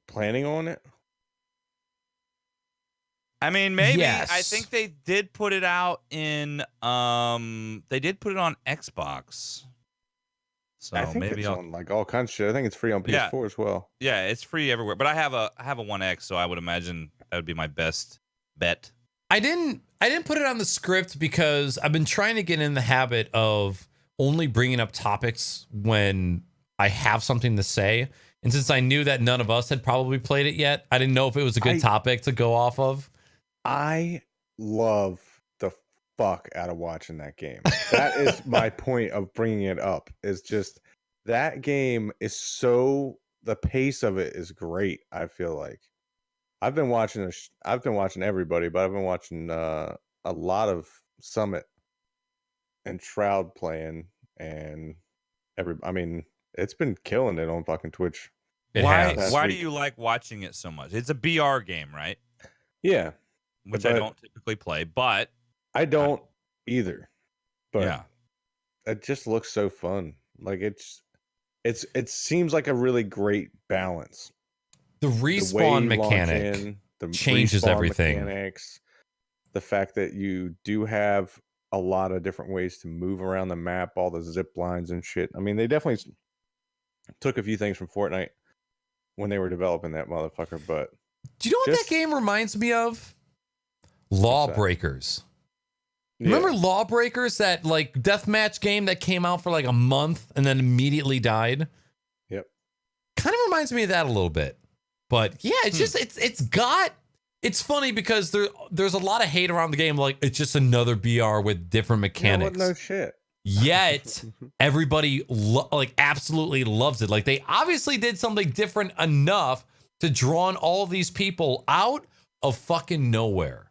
Planning on it? I mean, maybe. Yes. I think they did put it out in they did put it on Xbox. So I think maybe it's on like all kinds of shit. I think it's free on PS4 as well. Yeah, it's free everywhere. But I have a 1X, so I would imagine that would be my best bet. I didn't put it on the script because I've been trying to get in the habit of only bringing up topics when I have something to say. And since I knew that none of us had probably played it yet, I didn't know if it was a good topic to go off of. I love the fuck out of watching that game. That is my point of bringing it up. Is just that game is the pace of it is great. I feel like I've been watching everybody, but I've been watching a lot of Summit and Shroud playing, and I mean, it's been killing it on fucking Twitch. Why do you like watching it so much? It's a BR game, right? Yeah. Which I don't typically play, but I don't either. But yeah, it just looks so fun. Like it seems like a really great balance. The respawn mechanic changes everything. Mechanics, the fact that you do have a lot of different ways to move around the map, all the zip lines and shit. I mean, they definitely took a few things from Fortnite when they were developing that motherfucker. But do you know what that game reminds me of? Lawbreakers. Yeah. Remember Lawbreakers, that like deathmatch game that came out for like a month and then immediately died? Yep. Kind of reminds me of that a little bit. But yeah, it's just it's funny because there's a lot of hate around the game, like it's just another BR with different mechanics. No shit. Yet everybody absolutely loves it. Like they obviously did something different enough to draw on all of these people out of fucking nowhere.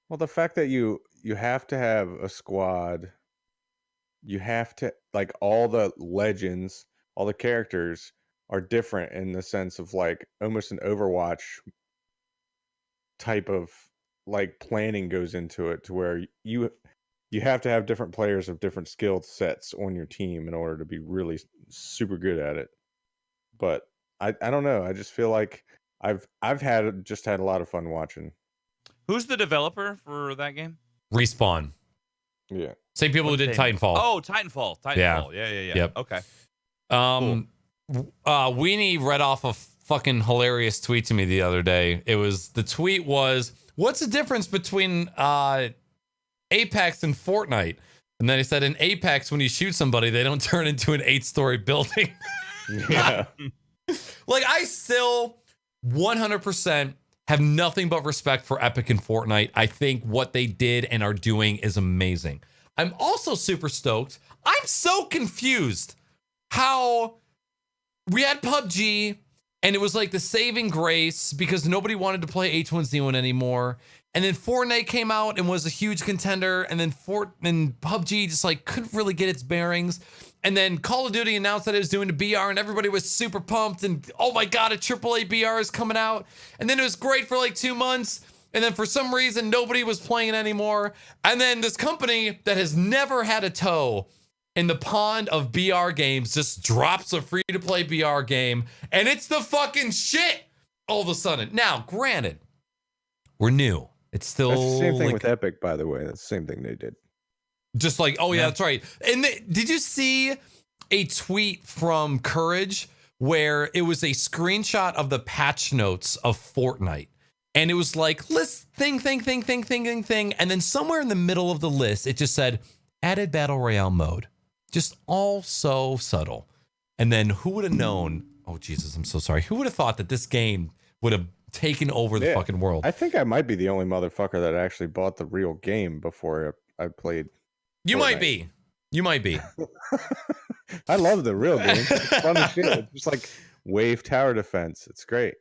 Well, the fact that you have to have a squad, you have to like all the legends, all the characters are different in the sense of like almost an Overwatch type of like planning goes into it, to where you have to have different players of different skill sets on your team in order to be really super good at it. But I don't know. I just feel like I've had a lot of fun watching. Who's the developer for that game? Respawn. Yeah. Same people who did Titanfall. Oh, Titanfall. Yeah. Yep. Okay. Weenie read off a fucking hilarious tweet to me the other day. The tweet was, "What's the difference between Apex and Fortnite?" And then he said, in Apex, when you shoot somebody, they don't turn into an 8-story building. Yeah. Like, I still 100% have nothing but respect for Epic and Fortnite. I think what they did and are doing is amazing. I'm also super stoked. I'm so confused how we had PUBG and it was like the saving grace because nobody wanted to play H1Z1 anymore. And then Fortnite came out and was a huge contender. And then PUBG just like couldn't really get its bearings. And then Call of Duty announced that it was doing a BR and everybody was super pumped. And oh my God, a AAA BR is coming out. And then it was great for like 2 months. And then for some reason, nobody was playing it anymore. And then this company that has never had a toe in the pond of BR games just drops a free-to-play BR game. And it's the fucking shit all of a sudden. Now, granted, we're new. It's still That's the same thing like, with Epic, by the way. That's the same thing they did. just like, oh yeah, that's right. And did you see a tweet from Courage where it was a screenshot of the patch notes of Fortnite? And it was like, list thing. And then somewhere in the middle of the list, it just said, added battle royale mode. Just all so subtle. And then who would have known? Oh, Jesus, I'm so sorry. Who would have thought that this game would have taken over the fucking world? I think I might be the only motherfucker that actually bought the real game before I played. You Fortnite. might be. You might be. I love the real game. It's fun as shit. It's just like wave tower defense. It's great.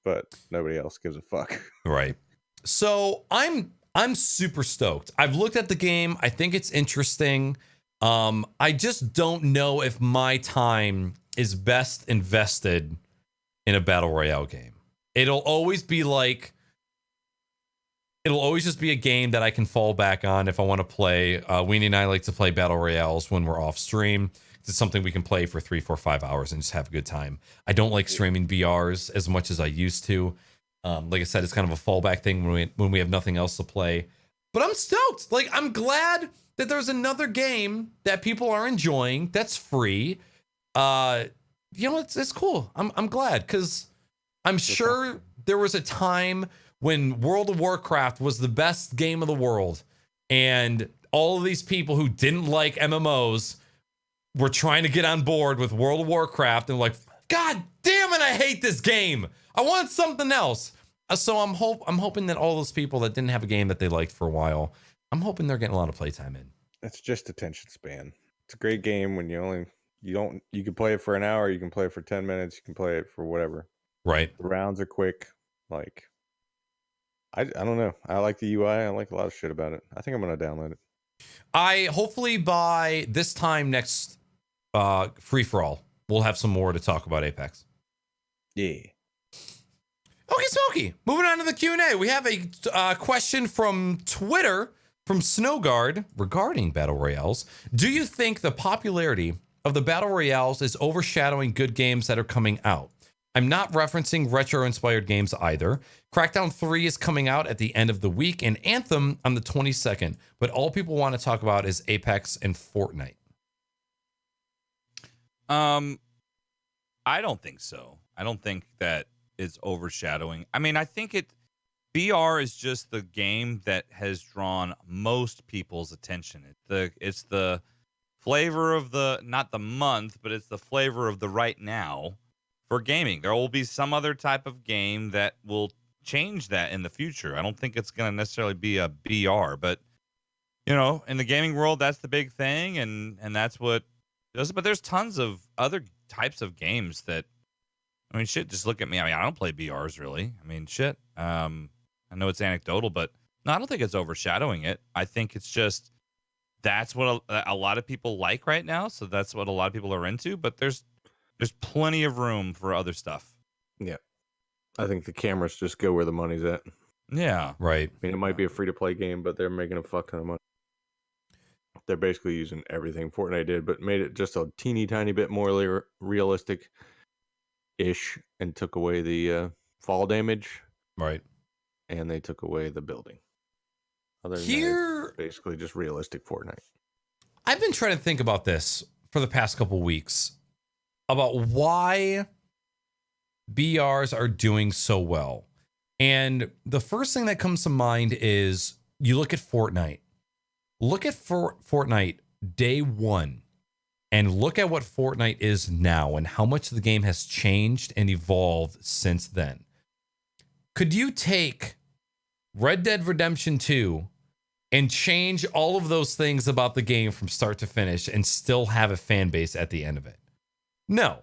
But nobody else gives a fuck. Right. So I'm super stoked. I've looked at the game. I think it's interesting. I just don't know if my time is best invested in a battle royale game. It'll always just be a game that I can fall back on if I want to play. Weenie and I like to play battle royales when we're off stream. It's something we can play for 3, 4, 5 hours and just have a good time. I don't like streaming BRs as much as I used to. Like I said, it's kind of a fallback thing when we have nothing else to play. But I'm stoked. Like, I'm glad that there's another game that people are enjoying that's free. It's cool. I'm glad, because I'm sure there was a time when World of Warcraft was the best game of the world, and all of these people who didn't like MMOs were trying to get on board with World of Warcraft and like, God damn it, I hate this game. I want something else. So I'm hoping that all those people that didn't have a game that they liked for a while, I'm hoping they're getting a lot of playtime in. It's just attention span. It's a great game when you can play it for an hour, you can play it for 10 minutes, you can play it for whatever. Right. The rounds are quick. Like, I don't know. I like the UI. I like a lot of shit about it. I think I'm going to download it. I hopefully by this time next free-for-all, we'll have some more to talk about Apex. Yeah. Okay, Smokey. Moving on to the Q&A. We have a question from Twitter from Snowguard regarding Battle Royales. Do you think the popularity of the Battle Royales is overshadowing good games that are coming out? I'm not referencing retro-inspired games either. Crackdown 3 is coming out at the end of the week and Anthem on the 22nd. But all people want to talk about is Apex and Fortnite. I don't think so. I don't think that it's overshadowing. I mean, I think BR is just the game that has drawn most people's attention. It's the flavor of not the month, but it's the flavor of the right now for gaming. There will be some other type of game that will change that in the future. I don't think it's going to necessarily be a BR, but in the gaming world, that's the big thing, and that's what does it. But there's tons of other types of games that, I mean, shit, just look at me. I mean, I don't play BRs really. I mean, shit. I know it's anecdotal, but no, I don't think it's overshadowing it. I think it's just that's what a lot of people like right now. So that's what a lot of people are into. But there's There's plenty of room for other stuff. Yeah. I think the cameras just go where the money's at. Yeah. Right. I mean, it might be a free-to-play game, but they're making a fuck ton of money. They're basically using everything Fortnite did, but made it just a teeny tiny bit more realistic-ish and took away the fall damage, Right. and they took away the building. Other than that, Here, it's basically just realistic Fortnite. I've been trying to think about this for the past couple weeks about why BRs are doing so well. And the first thing that comes to mind is you look at Fortnite. Look at Fortnite day one and look at what Fortnite is now and how much the game has changed and evolved since then. Could you take Red Dead Redemption 2 and change all of those things about the game from start to finish and still have a fan base at the end of it? No.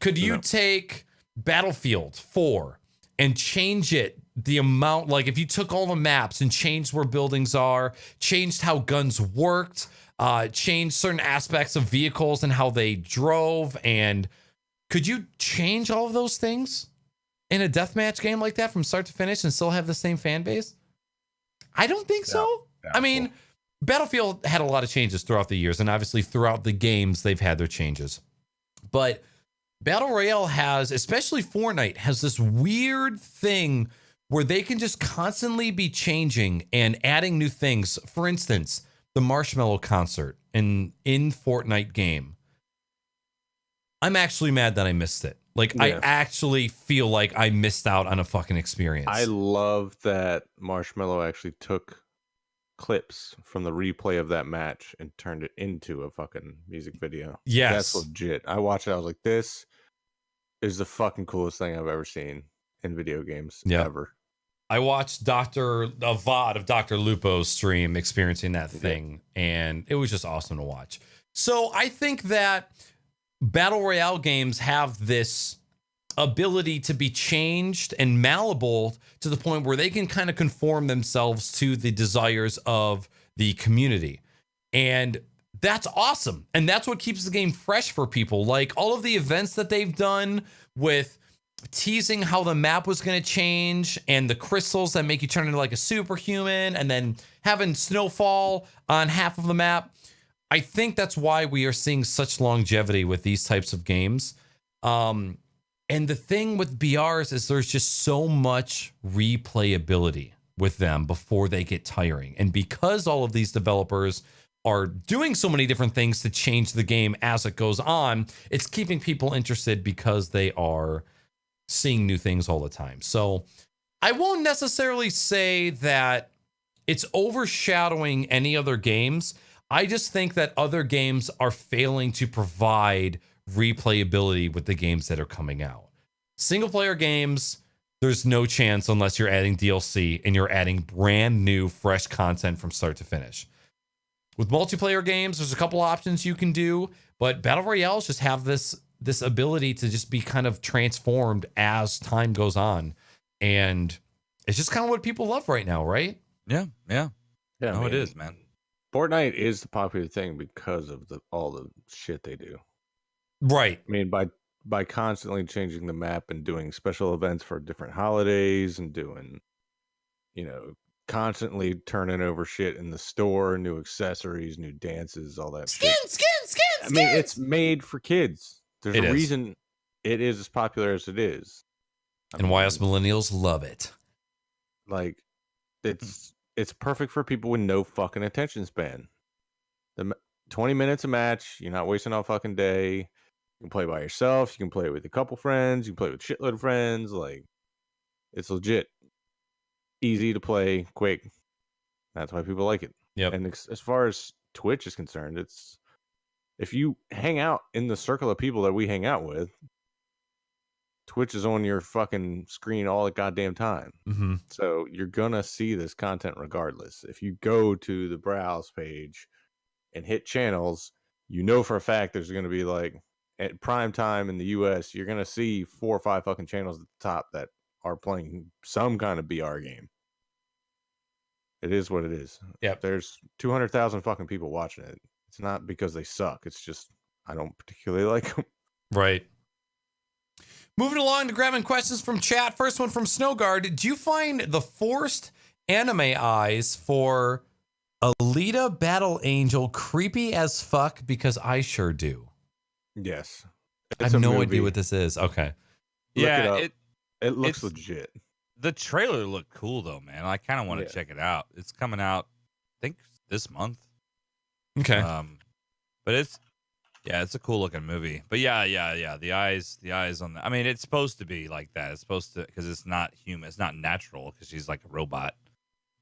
Could you take Battlefield 4 and change it the amount, like if you took all the maps and changed where buildings are, changed how guns worked, changed certain aspects of vehicles and how they drove, and could you change all of those things in a deathmatch game like that from start to finish and still have the same fan base? I don't think so. I mean, Battlefield had a lot of changes throughout the years, and obviously throughout the games, they've had their changes. But Battle Royale has, especially Fortnite, has this weird thing where they can just constantly be changing and adding new things. For instance, the Marshmallow concert in Fortnite game. I'm actually mad that I missed it. Like, I actually feel like I missed out on a fucking experience. I love that Marshmallow actually took clips from the replay of that match and turned it into a fucking music video. Yes. That's legit. I watched it. I was like, this is the fucking coolest thing I've ever seen in video games ever. I watched a VOD of Dr. Lupo's stream experiencing that thing, and it was just awesome to watch. So I think that Battle Royale games have this ability to be changed and malleable to the point where they can kind of conform themselves to the desires of the community. And that's awesome. And that's what keeps the game fresh for people. Like all of the events that they've done with teasing how the map was going to change and the crystals that make you turn into like a superhuman and then having snowfall on half of the map. I think that's why we are seeing such longevity with these types of games. And the thing with BRs is there's just so much replayability with them before they get tiring. And because all of these developers are doing so many different things to change the game as it goes on, it's keeping people interested because they are seeing new things all the time. So I won't necessarily say that it's overshadowing any other games. I just think that other games are failing to provide replayability with the games that are coming out. Single player games, there's no chance unless you're adding DLC and you're adding brand new, fresh content from start to finish. With multiplayer games, there's a couple options you can do, but Battle Royales just have this ability to just be kind of transformed as time goes on. And it's just kind of what people love right now, right? Yeah. No, it is, man. Fortnite is the popular thing because of all the shit they do. Right. I mean, by constantly changing the map and doing special events for different holidays and doing, constantly turning over shit in the store, new accessories, new dances, all that shit. Skins. I mean, it's made for kids. There's It a is. reason it is as popular as it is. And why us millennials love it. Like, it's perfect for people with no fucking attention span. 20 minutes a match, you're not wasting all fucking day. You can play by yourself. You can play with a couple friends. You can play with a shitload of friends. Like, it's legit. Easy to play, quick. That's why people like it. Yep. And as far as Twitch is concerned, it's if you hang out in the circle of people that we hang out with, Twitch is on your fucking screen all the goddamn time. Mm-hmm. So you're gonna see this content regardless. If you go to the browse page and hit channels, you know for a fact there's gonna be like at prime time in the US, you're gonna see 4 or 5 fucking channels at the top that are playing some kind of BR game. It is what it is. Yep. There's 200,000 fucking people watching it. It's not because they suck. It's just I don't particularly like them. Right. Moving along to grabbing questions from chat. First one from Snowguard. Do you find the forced anime eyes for Alita Battle Angel creepy as fuck? Because I sure do. Yes. I have no idea what this is. Okay. Yeah, it looks it's- legit. the trailer looked cool though, man. I kind of want to Yeah. check it out. It's coming out, I think, this month. Okay. But it's a cool looking movie. But yeah. The eyes on the. I mean, it's supposed to be like that. It's supposed to, because it's not human. It's not natural because she's like a robot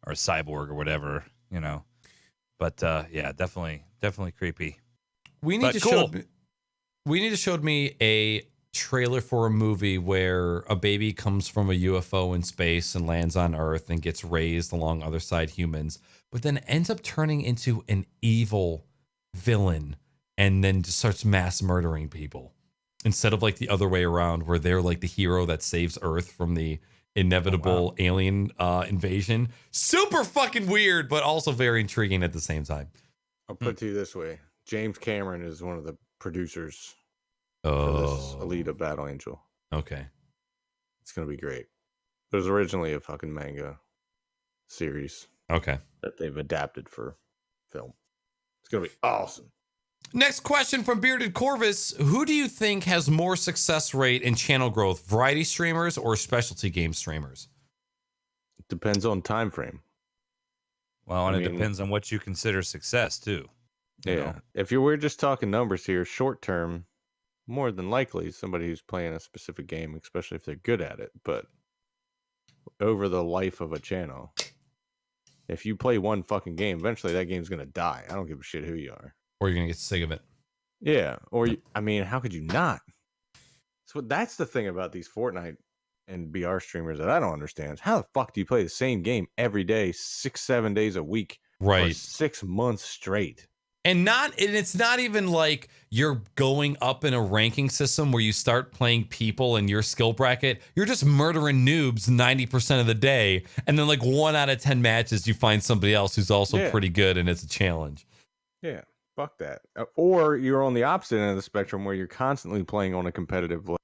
or a cyborg or whatever, you know. But yeah, definitely creepy. We need But to cool. show me a trailer for a movie where a baby comes from a UFO in space and lands on Earth and gets raised along other side humans, but then ends up turning into an evil villain and then just starts mass murdering people instead of like the other way around where they're like the hero that saves Earth from the inevitable alien invasion. Super fucking weird, but also very intriguing at the same time. I'll put it to you this way. James Cameron is one of the producers for this Oh, Alita Battle Angel. okay. It's going to be great. It was originally a fucking manga series Okay. that they've adapted for film. It's going to be awesome. Next question from Bearded Corvus. Who do you think has more success rate and channel growth, variety streamers or specialty game streamers? It depends on time frame. Well, and I it mean- depends on what you consider success too. You know? If we're just talking numbers here, short term, more than likely somebody who's playing a specific game, especially if they're good at it. But over the life of a channel, if you play one fucking game, eventually that game's going to die. I don't give a shit who you are. Or you're going to get sick of it. Yeah. Or, I mean, how could you not? So that's the thing about these Fortnite and BR streamers that I don't understand. How the fuck do you play the same game every day, 6-7 days a week, for Right. 6 months straight? And it's not even like you're going up in a ranking system where you start playing people in your skill bracket. You're just murdering noobs 90% of the day. And then like 1 out of 10 matches, you find somebody else who's also pretty good and it's a challenge. Yeah. Fuck that. Or you're on the opposite end of the spectrum where you're constantly playing on a competitive level,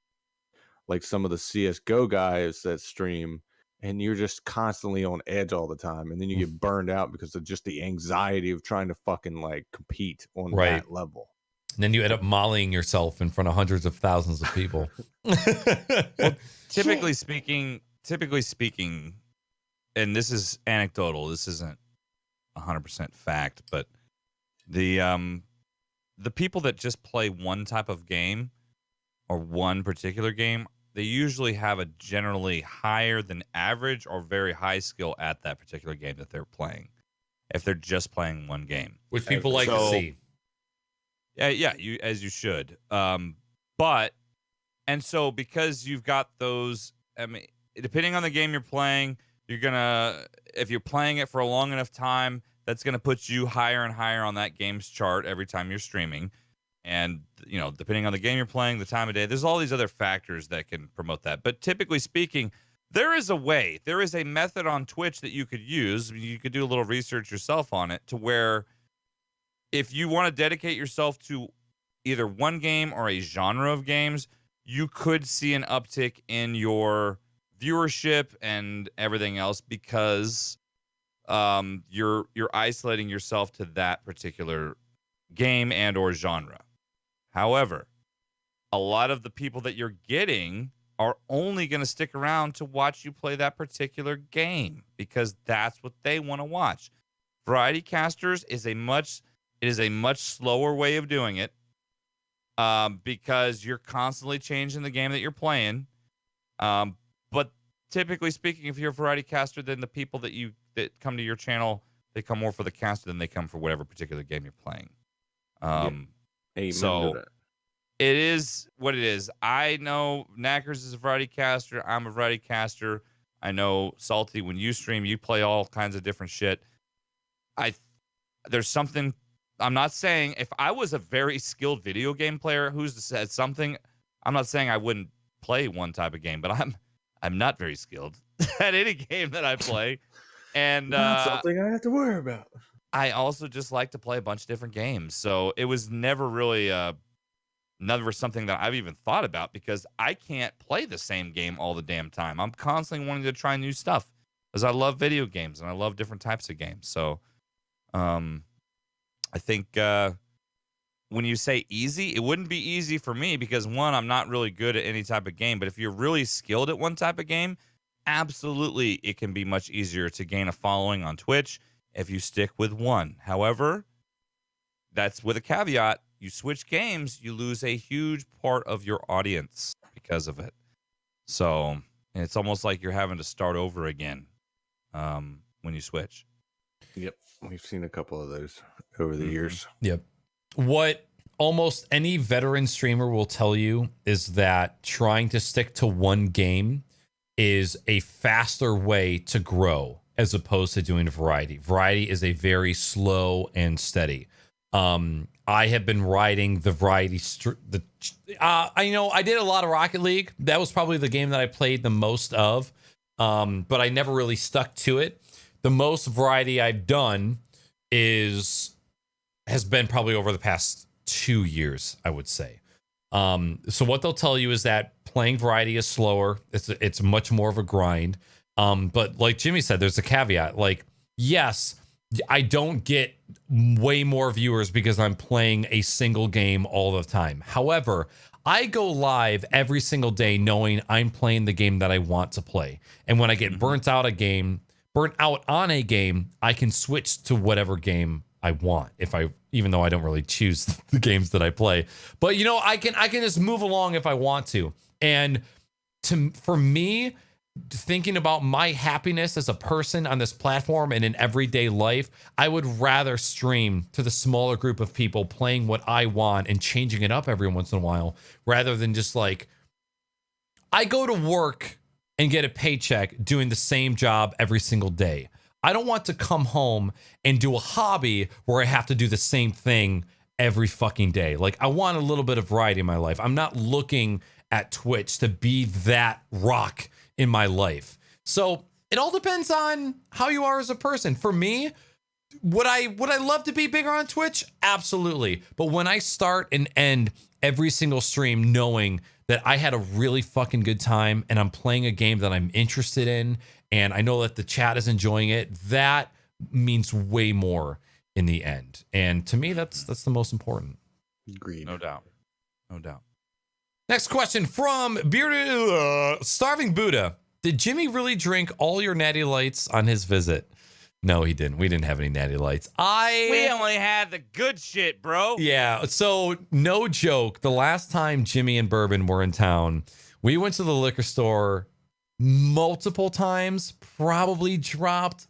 like some of the CSGO guys that stream, and you're just constantly on edge all the time. And then you get burned out because of just the anxiety of trying to fucking like compete on that level. And then you end up mollying yourself in front of hundreds of thousands of people. Typically speaking, and this is anecdotal, this isn't 100% fact, but the people that just play one type of game or one particular game, they usually have a generally higher than average or very high skill at that particular game that they're playing, if they're just playing one game. Which people like to see. Yeah, you should. But so because you've got those, I mean, depending on the game you're playing, if you're playing it for a long enough time, that's gonna put you higher and higher on that game's chart every time you're streaming. And, you know, depending on the game you're playing, the time of day, there's all these other factors that can promote that. But typically speaking, there is a method on Twitch that you could use. You could do a little research yourself on it to where if you want to dedicate yourself to either one game or a genre of games, you could see an uptick in your viewership and everything else because you're isolating yourself to that particular game and or genre. However, a lot of the people that you're getting are only going to stick around to watch you play that particular game because that's what they want to watch. Variety casters is a much slower way of doing it because you're constantly changing the game that you're playing. But typically speaking, if you're a variety caster, then the people that come to your channel, they come more for the caster than they come for whatever particular game you're playing. So it is what it is. I know Naaackers is a variety caster. I'm a variety caster. I know Salty, when you stream, you play all kinds of different shit. There's something. I'm not saying if I was a very skilled video game player who's said something, I'm not saying I wouldn't play one type of game, but I'm not very skilled at any game that I play. And not something I have to worry about. I also just like to play a bunch of different games. So it was never really never something that I've even thought about because I can't play the same game all the damn time. I'm constantly wanting to try new stuff because I love video games and I love different types of games. So I think when you say easy, it wouldn't be easy for me because, one, I'm not really good at any type of game. But if you're really skilled at one type of game, absolutely, it can be much easier to gain a following on Twitch if you stick with one. However, that's with a caveat. You switch games, you lose a huge part of your audience because of it. So it's almost like you're having to start over again when you switch. Yep. We've seen a couple of those over the years. Yep. What almost any veteran streamer will tell you is that trying to stick to one game is a faster way to grow as opposed to doing variety. Variety is a very slow and steady. I have been riding the variety. I did a lot of Rocket League. That was probably the game that I played the most of, but I never really stuck to it. The most variety I've done has been probably over the past 2 years, I would say. So what they'll tell you is that playing variety is slower. It's much more of a grind. But like Jimmy said, there's a caveat. Like, yes, I don't get way more viewers because I'm playing a single game all the time. However, I go live every single day knowing I'm playing the game that I want to play. And when I get burnt out on a game, I can switch to whatever game I want even though I don't really choose the games that I play. But I can just move along if I want to. And for me, thinking about my happiness as a person on this platform and in everyday life, I would rather stream to the smaller group of people playing what I want and changing it up every once in a while, rather than just like, I go to work and get a paycheck doing the same job every single day. I don't want to come home and do a hobby where I have to do the same thing every fucking day. Like, I want a little bit of variety in my life. I'm not looking at Twitch to be that rock in my life. So it all depends on how you are as a person. For me, would I love to be bigger on Twitch? Absolutely. But when I start and end every single stream knowing that I had a really fucking good time and I'm playing a game that I'm interested in and I know that the chat is enjoying it, that means way more in the end. And to me, that's the most important. Agreed. No doubt. Next question from Bearded Starving Buddha. Did Jimmy really drink all your natty lights on his visit? No, he didn't. We didn't have any natty lights. We only had the good shit, bro. Yeah, so no joke. The last time Jimmy and Bourbon were in town, we went to the liquor store multiple times, probably dropped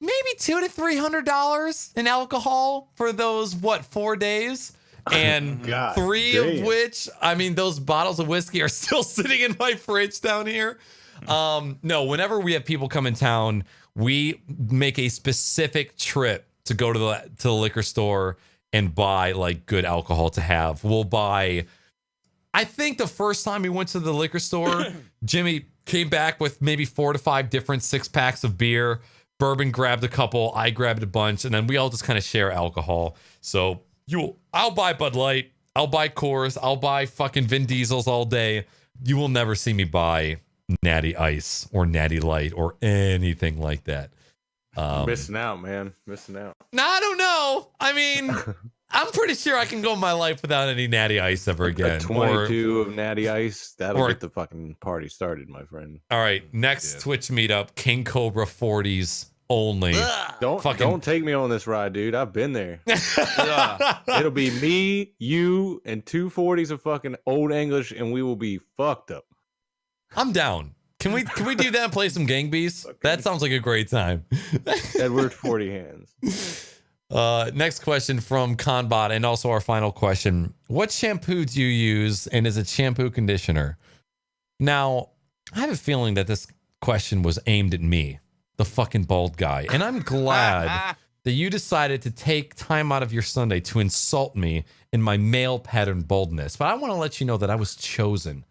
maybe $200 to $300 in alcohol for those 4 days. And God, three damn. of which, I mean, those bottles of whiskey are still sitting in my fridge down here. No, whenever we have people come in town, we make a specific trip to go to the liquor store and buy like good alcohol to have. We'll buy, I think the first time we went to the liquor store, Jimmy came back with maybe 4 to 5 different 6-packs of beer. Bourbon grabbed a couple, I grabbed a bunch, and then we all just kind of share alcohol. So I'll buy Bud Light, I'll buy Coors, I'll buy fucking Vin Diesels all day. You will never see me buy Natty Ice or Natty Light or anything like that. Missing out, man. Missing out. No, I don't know. I mean, I'm pretty sure I can go my life without any Natty Ice ever again. 22 of Natty Ice. That'll or- get the fucking party started, my friend. All right, next Twitch meetup, King Cobra 40s only. Don't take me on this ride, dude. I've been there. It'll be me, you, and 2 40s of fucking Old English, and we will be fucked up. I'm down. Can we do that and play some Gang Beasts? That sounds like a great time. Edward 40 hands. Next question from Conbot, and also our final question. What shampoo do you use, and is it shampoo conditioner? Now, I have a feeling that this question was aimed at me, the fucking bald guy. And I'm glad that you decided to take time out of your Sunday to insult me in my male pattern baldness. But I want to let you know that I was chosen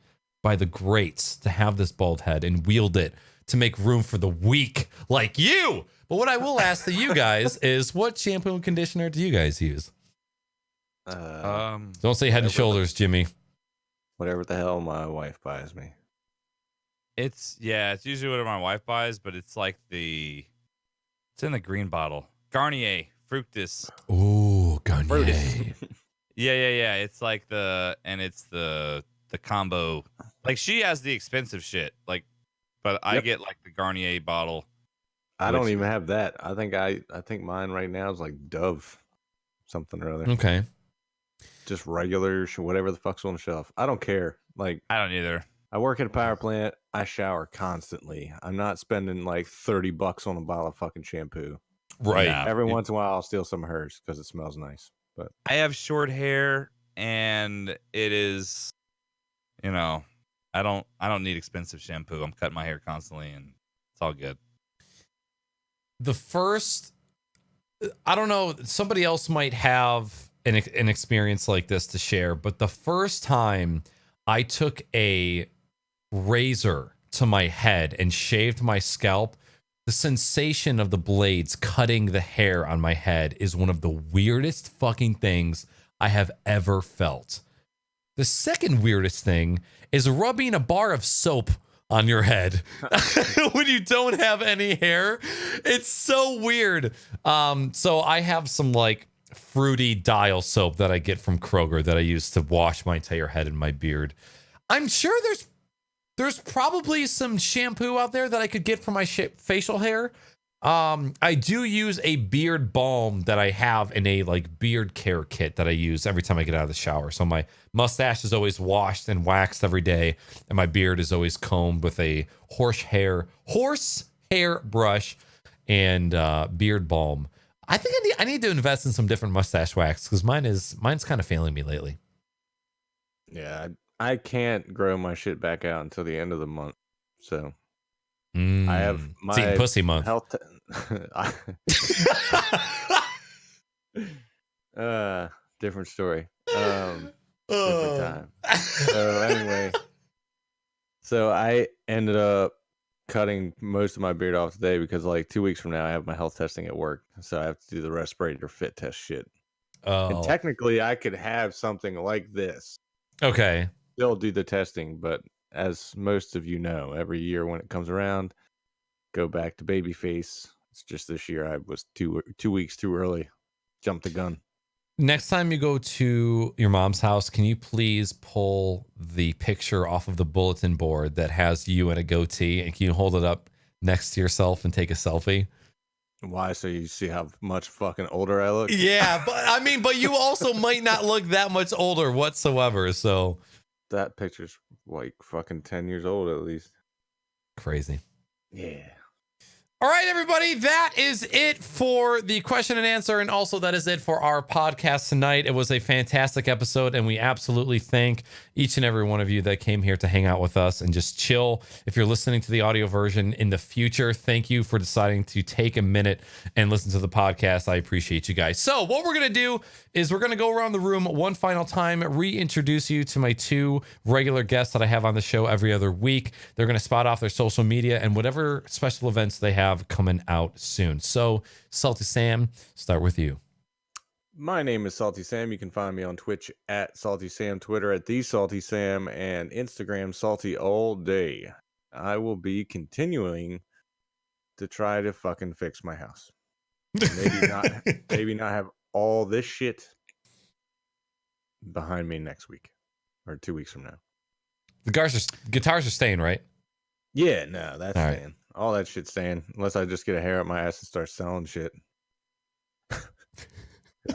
by the greats to have this bald head and wield it to make room for the weak like you. But what I will ask to you guys is, what shampoo and conditioner do you guys use? Don't say Head and Shoulders, Jimmy. Whatever the hell my wife buys me. It's usually what my wife buys, but it's like it's in the green bottle. Garnier Fructis. Ooh, Garnier. Yeah. It's like the combo. Like she has the expensive shit. Like, but I get like the Garnier bottle. I don't even have that. I think mine right now is like Dove, something or other. Okay. Just regular, whatever the fuck's on the shelf. I don't care. Like, I don't either. I work at a power plant. I shower constantly. I'm not spending like $30 on a bottle of fucking shampoo. Right. Nah. Every once in a while, I'll steal some of hers because it smells nice. But I have short hair, and it is, I don't need expensive shampoo. I'm cutting my hair constantly, and it's all good. I don't know, somebody else might have an experience like this to share, but the first time I took a razor to my head and shaved my scalp, the sensation of the blades cutting the hair on my head is one of the weirdest fucking things I have ever felt. The second weirdest thing is rubbing a bar of soap on your head when you don't have any hair. It's so weird. So I have some like fruity dial soap that I get from Kroger that I use to wash my entire head and my beard. I'm sure there's probably some shampoo out there that I could get for my facial hair. I do use a beard balm that I have in a like beard care kit that I use every time I get out of the shower. So my mustache is always washed and waxed every day, and my beard is always combed with a horse hair brush and beard balm. I think I need to invest in some different mustache wax because mine's kind of failing me lately. yeah, I can't grow my shit back out until the end of the month. So I have my it's eating pussy month. Health different story. Different time. So anyway, so I ended up cutting most of my beard off today because like 2 weeks from now I have my health testing at work, so I have to do the respirator fit test shit. And technically I could have something like this. Okay. Still do the testing, but as most of you know, every year when it comes around, go back to baby face. It's just this year I was 2 weeks too early. Jumped the gun. Next time you go to your mom's house, can you please pull the picture off of the bulletin board that has you in a goatee, and can you hold it up next to yourself and take a selfie? Why? So you see how much fucking older I look? Yeah, but you also might not look that much older whatsoever. So that picture's like fucking 10 years old at least. Crazy. Yeah. All right, everybody, that is it for the question and answer, and also that is it for our podcast tonight. It was a fantastic episode, and we absolutely thank each and every one of you that came here to hang out with us and just chill. If you're listening to the audio version in the future, thank you for deciding to take a minute and listen to the podcast. I appreciate you guys. So what we're going to do is we're going to go around the room one final time, reintroduce you to my two regular guests that I have on the show every other week. They're going to spot off their social media and whatever special events they have coming out soon. So, SaltySam, start with you. My name is SaltySam. You can find me on Twitch at SaltySam, Twitter at TheSaltySam, and Instagram Salty all day. I will be continuing to try to fucking fix my house. Maybe not have all this shit behind me next week or 2 weeks from now. The guitars are staying, right? Yeah, no, that's all staying. Right. All that shit's staying, unless I just get a hair up my ass and start selling shit. Because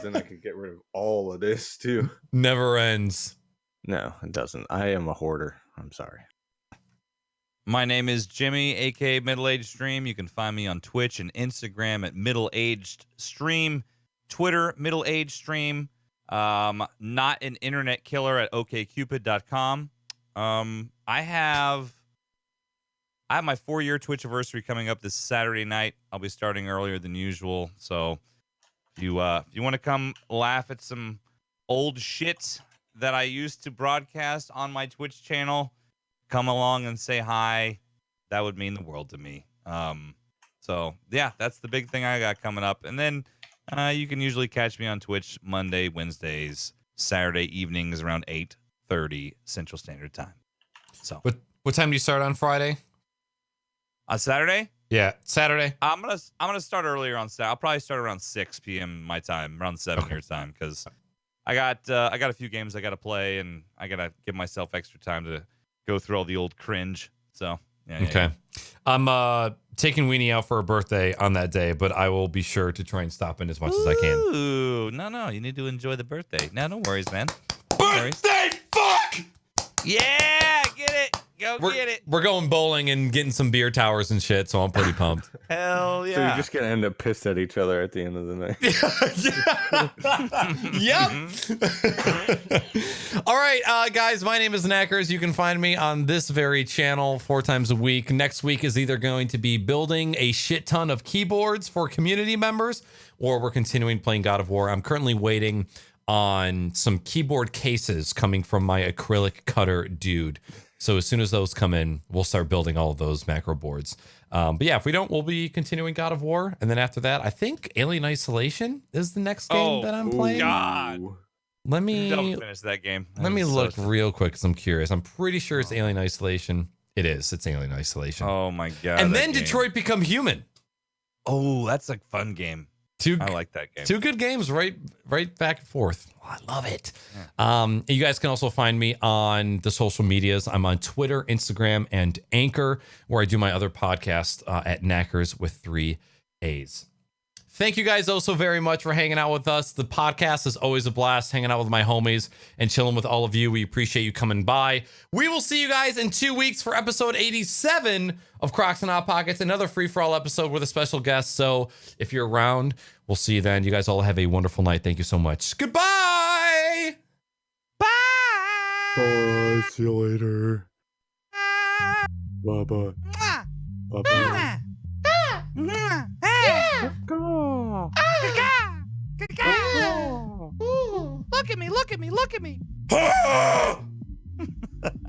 then I can get rid of all of this too. Never ends. No, it doesn't. I am a hoarder. I'm sorry. My name is Jimmy, aka MiddleAgedStream. You can find me on Twitch and Instagram at MiddleAgedStream, Twitter MiddleAgedStream. Not an internet killer at okcupid.com. I have my 4-year Twitch anniversary coming up this Saturday night. I'll be starting earlier than usual. So if you want to come laugh at some old shit that I used to broadcast on my Twitch channel, come along and say hi. That would mean the world to me. So yeah, that's the big thing I got coming up. And then you can usually catch me on Twitch Monday, Wednesdays, Saturday evenings around 8:30 Central Standard Time. So, What time do you start on Friday? on Saturday, Yeah, Saturday. I'm gonna start earlier on Saturday. I'll probably start around 6 p.m. my time, around 7 your time, because I got a few games I got to play, and I gotta give myself extra time to go through all the old cringe. So yeah. Okay. I'm taking Weenie out for her birthday on that day, but I will be sure to try and stop in as much as I can. Ooh, no, you need to enjoy the birthday. No worries, man. No worries. Birthday fuck! Yeah, get it. Go get it. We're going bowling and getting some beer towers and shit, so I'm pretty pumped. Hell yeah. So you're just gonna end up pissed at each other at the end of the night. Yep. All right, guys, my name is Naaackers. You can find me on this very channel 4 times a week. Next week is either going to be building a shit ton of keyboards for community members, or we're continuing playing God of War. I'm currently waiting on some keyboard cases coming from my acrylic cutter dude. So as soon as those come in, we'll start building all of those macro boards. But yeah, if we don't, we'll be continuing God of War. And then after that, I think Alien Isolation is the next game that I'm playing. God. Let me Don't finish that game. let me look real quick because I'm curious. I'm pretty sure it's Alien Isolation. It is. It's Alien Isolation. Oh my God. and then that game. Detroit Become Human. Oh, that's a fun game. I like that game. 2 good games right back and forth. Oh, I love it. You guys can also find me on the social medias. I'm on Twitter, Instagram, and Anchor, where I do my other podcast at Naaackers with 3 A's. Thank you guys also very much for hanging out with us. The podcast is always a blast, hanging out with my homies and chilling with all of you. We appreciate you coming by. We will see you guys in 2 weeks for episode 87 of Crocs and Hot Pockets, another free-for-all episode with a special guest. So if you're around, we'll see you then. You guys all have a wonderful night. Thank you so much. Goodbye! Bye. See you later. Bye-bye. Bye-bye. Look at me.